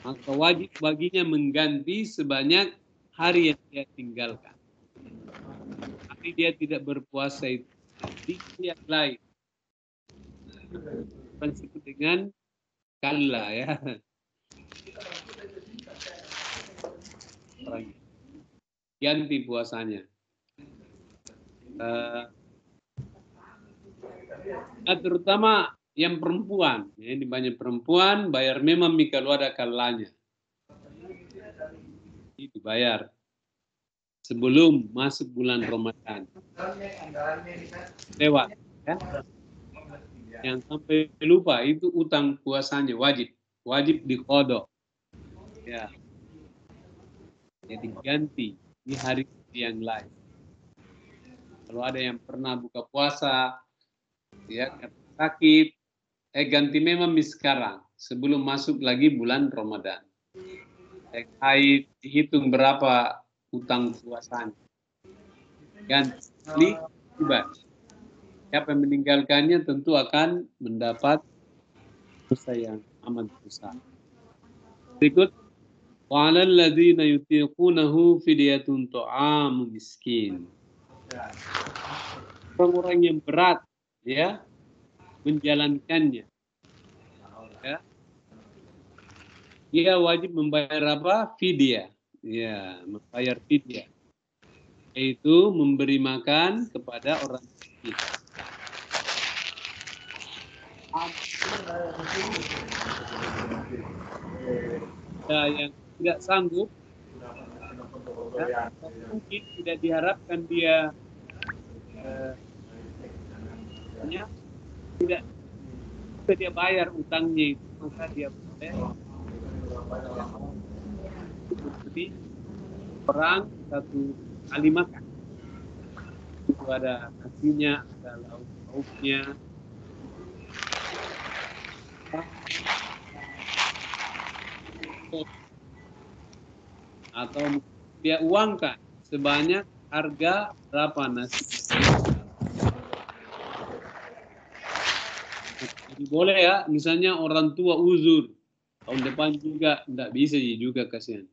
Maka wajib baginya mengganti sebanyak hari yang dia tinggalkan. Tapi dia tidak berpuasa itu di hari yang lain. Disebut dengan kalla ya. Ganti puasanya. Terutama yang perempuan, ya, ini banyak perempuan bayar memang kalau ada kalanya. Ini dibayar. sebelum masuk bulan Ramadan. Lewat, ya. Yang sampai lupa itu utang puasanya wajib diqadha. Ya. Jadi ganti di hari yang lain. Kalau ada yang pernah buka puasa, ya sakit, ganti memang sekarang sebelum masuk lagi bulan Ramadan. Haid dihitung berapa utang puasanya. Ganti tiba. Siapa yang meninggalkannya tentu akan mendapat dosa yang amat besar. Berikut, wa 'alal ladzina yutiqunahu fidyatun ta'amu miskin. Orang-orang yang berat, ya, menjalankannya, ya, dia wajib membayar apa? Fidyah, ya, membayar fidyah, yaitu memberi makan kepada orang miskin. Ada yang tidak sanggup, ya, mungkin tidak diharapkan dia tidak bisa dia bayar utangnya itu, maka dia boleh seperti orang satu kali makan. Itu ada nasinya, ada lauk-lauknya. Atau dia uangkan sebanyak harga berapa nasi. Jadi boleh ya, misalnya orang tua uzur tahun depan juga tidak bisa juga kasihan.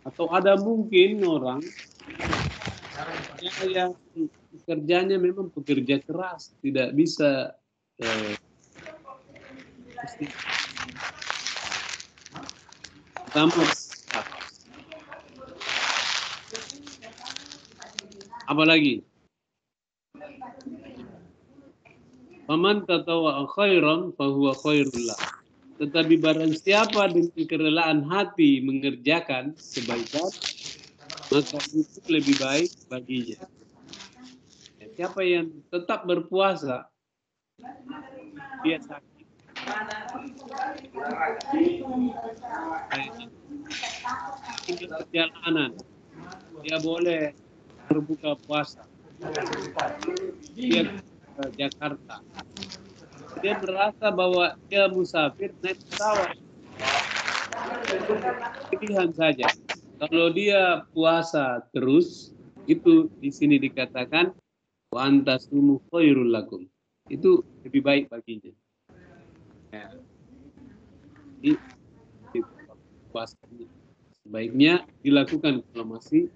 Atau ada mungkin orang yang kerjanya memang pekerja keras, tidak bisa apalagi faman tatawwa'a khairan fahuwa khairul lah. Tetapi barang siapa dengan kerelaan hati mengerjakan kebaikan, maka itu lebih baik baginya. Siapa yang tetap berpuasa, dia sakit, di perjalanan, dia boleh berbuka puasa. Dia ke Jakarta, dia merasa bahwa dia musafir naik pesawat. Pilihan saja. Kalau dia puasa terus, itu di sini dikatakan wa antasumu khairul lakum. Itu lebih baik baginya. Ya. Di puasa sebaiknya dilakukan kalau masih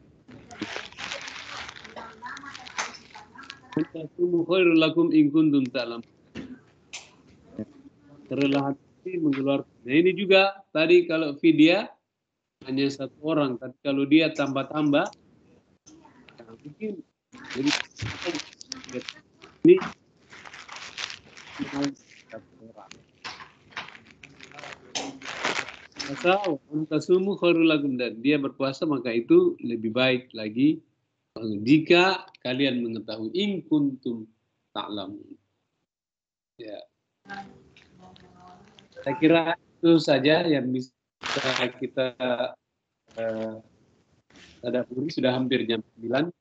antasumu khairul lakum in kuntum ta'lamun. Kerelaan hati mengeluarkan. Nah ini juga tadi kalau fidyah hanya satu orang, tapi kalau dia tambah-tambah, nah mungkin jadi ini satu orang. Masa antasumu khairul lakum, dan dia berpuasa maka itu lebih baik lagi jika kalian mengetahui in kuntum ta'lamun. Ya. Saya kira itu saja yang bisa kita tadabburi. Sudah hampir jam 9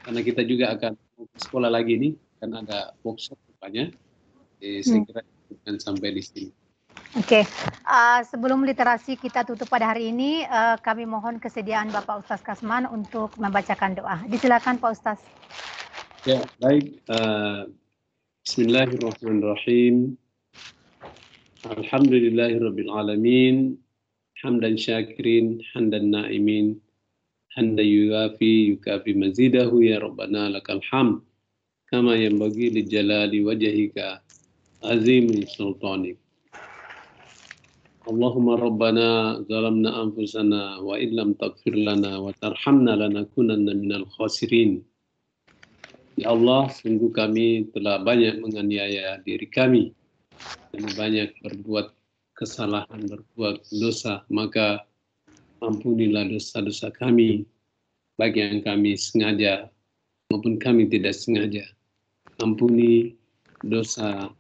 karena kita juga akan ke sekolah lagi ini kan ada workshop rupanya. Saya kira akan sampai di sini. Oke. Sebelum literasi kita tutup pada hari ini, kami mohon kesediaan Bapak Ustaz Kasman untuk membacakan doa. Disilakan Pak Ustaz. Ya, baik. Bismillahirrahmanirrahim. Alhamdulillahirabbil alamin. Hamdan syakirin, hamdan na'imin, hamdan yukafi mazidahu ya rabbana lakal hamd kama yanbaghi li jalali wajhika azimi sultanik. Allahumma rabbana zalamna anfusana wa illam taghfir lana wa tarhamna lanakunanna minal khasirin. Ya Allah, sungguh kami telah banyak menganiaya diri kami dan banyak berbuat kesalahan, berbuat dosa, maka Ampunilah dosa-dosa kami, baik yang kami sengaja maupun kami tidak sengaja. Ampuni dosa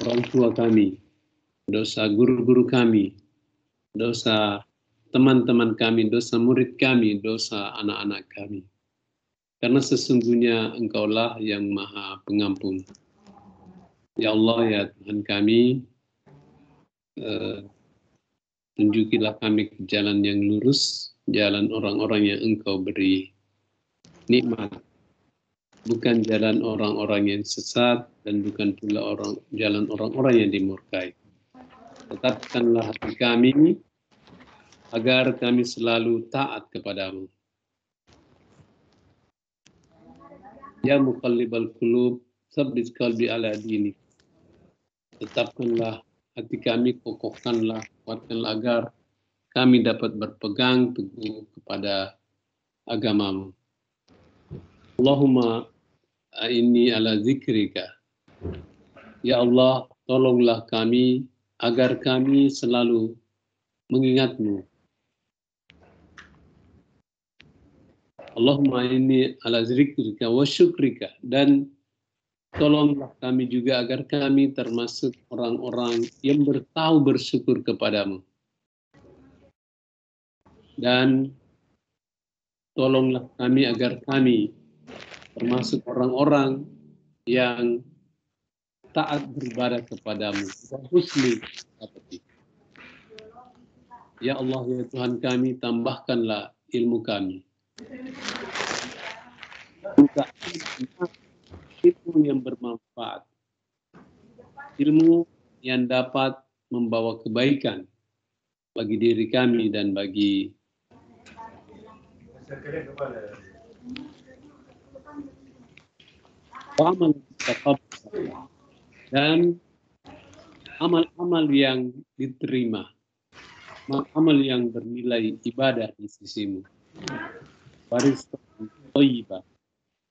orang tua kami, dosa guru-guru kami, dosa teman-teman kami, dosa murid kami, dosa anak-anak kami. Karena sesungguhnya Engkaulah yang Maha Pengampun. Ya Allah, ya Tuhan kami, tunjukilah kami ke jalan yang lurus, jalan orang-orang yang Engkau beri nikmat, bukan jalan orang-orang yang sesat dan bukan pula jalan orang-orang yang dimurkai. Tetapkanlah hati kami agar kami selalu taat kepadamu. Ya muqallibal qulub, tsabbit qalbi ala dinik. Tetapkanlah hati kami, kokohkanlah, kuatkanlah agar kami dapat berpegang teguh kepada agamamu. Allahumma a'inni ala zikrika. Ya Allah, tolonglah kami agar kami selalu mengingatmu. Allahumma a'inni ala zikrika wa syukrika. Dan tolonglah kami juga agar kami termasuk orang-orang yang tahu bersyukur kepadamu. Dan tolonglah kami agar kami termasuk orang-orang yang taat beribadah kepadamu. Husni seperti. Ya Allah, ya Tuhan kami, tambahkanlah ilmu kami. Buka ilmu yang bermanfaat, ilmu yang dapat membawa kebaikan bagi diri kami dan bagi amal dan amal-amal yang diterima, amal yang bernilai ibadah di sisimu. Baris thayyibah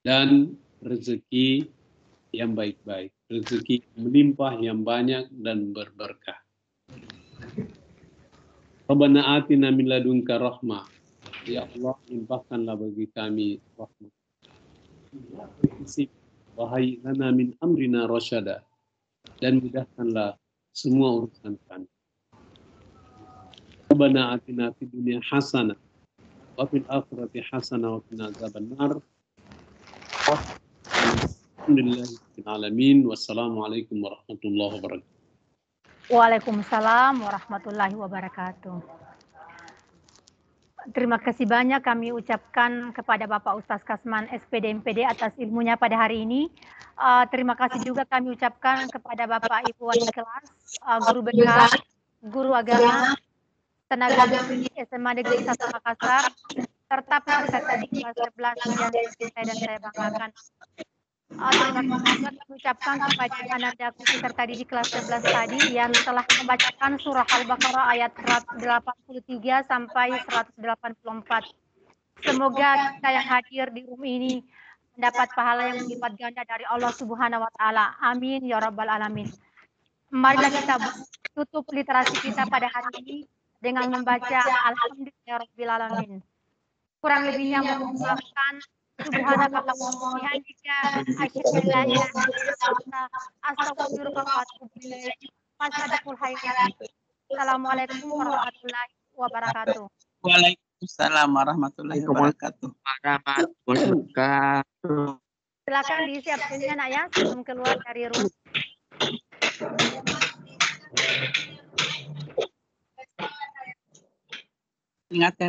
dan rezeki yang baik-baik, rezeki melimpah yang banyak dan berberkah. Rabbana atina min ladunka rahmah. Ya Allah, limpahkanlah bagi kami rahmat. Wahai lana min amrina rasyada, dan mudahkanlah semua urusan kami. Rabbana atina fid dunya hasanah wa fil akhirati hasanah wa qina adzabannar. Alhamdulillahirabbil alamin. Wassalamualaikum warahmatullahi wabarakatuh. Waalaikumsalam warahmatullahi wabarakatuh. Terima kasih banyak kami ucapkan kepada Bapak Ustaz Kasman SPD MPD atas ilmunya pada hari ini. Terima kasih juga kami ucapkan kepada Bapak Ibu wali kelas, guru BK, guru agama, tenaga pendidik SMA Negeri 1 Makassar, serta peserta di kelas 11 yang saya banggakan. Terima kasih juga kami ucapkan kepada anandaku peserta didik kelas 11 tadi yang telah membacakan surah Al-Baqarah ayat 183 sampai 184. Semoga kita yang hadir di room ini mendapat pahala yang berlipat ganda dari Allah Subhanahu wa taala. Amin ya rabbal alamin. Marilah kita tutup literasi kita pada hari ini dengan membaca Alhamdulillahirabbil alamin. Kurang lebihnya mohon maafkan. Subhanakallahumma wa bihamdika asyhadu an la ilaha illa anta astaghfiruka wa atubu ilaik. Assalamualaikum warahmatullahi wabarakatuh. Waalaikumsalam warahmatullahi wabarakatuh. Silakan diisi absennya nak ya sebelum keluar dari room. Ingatkan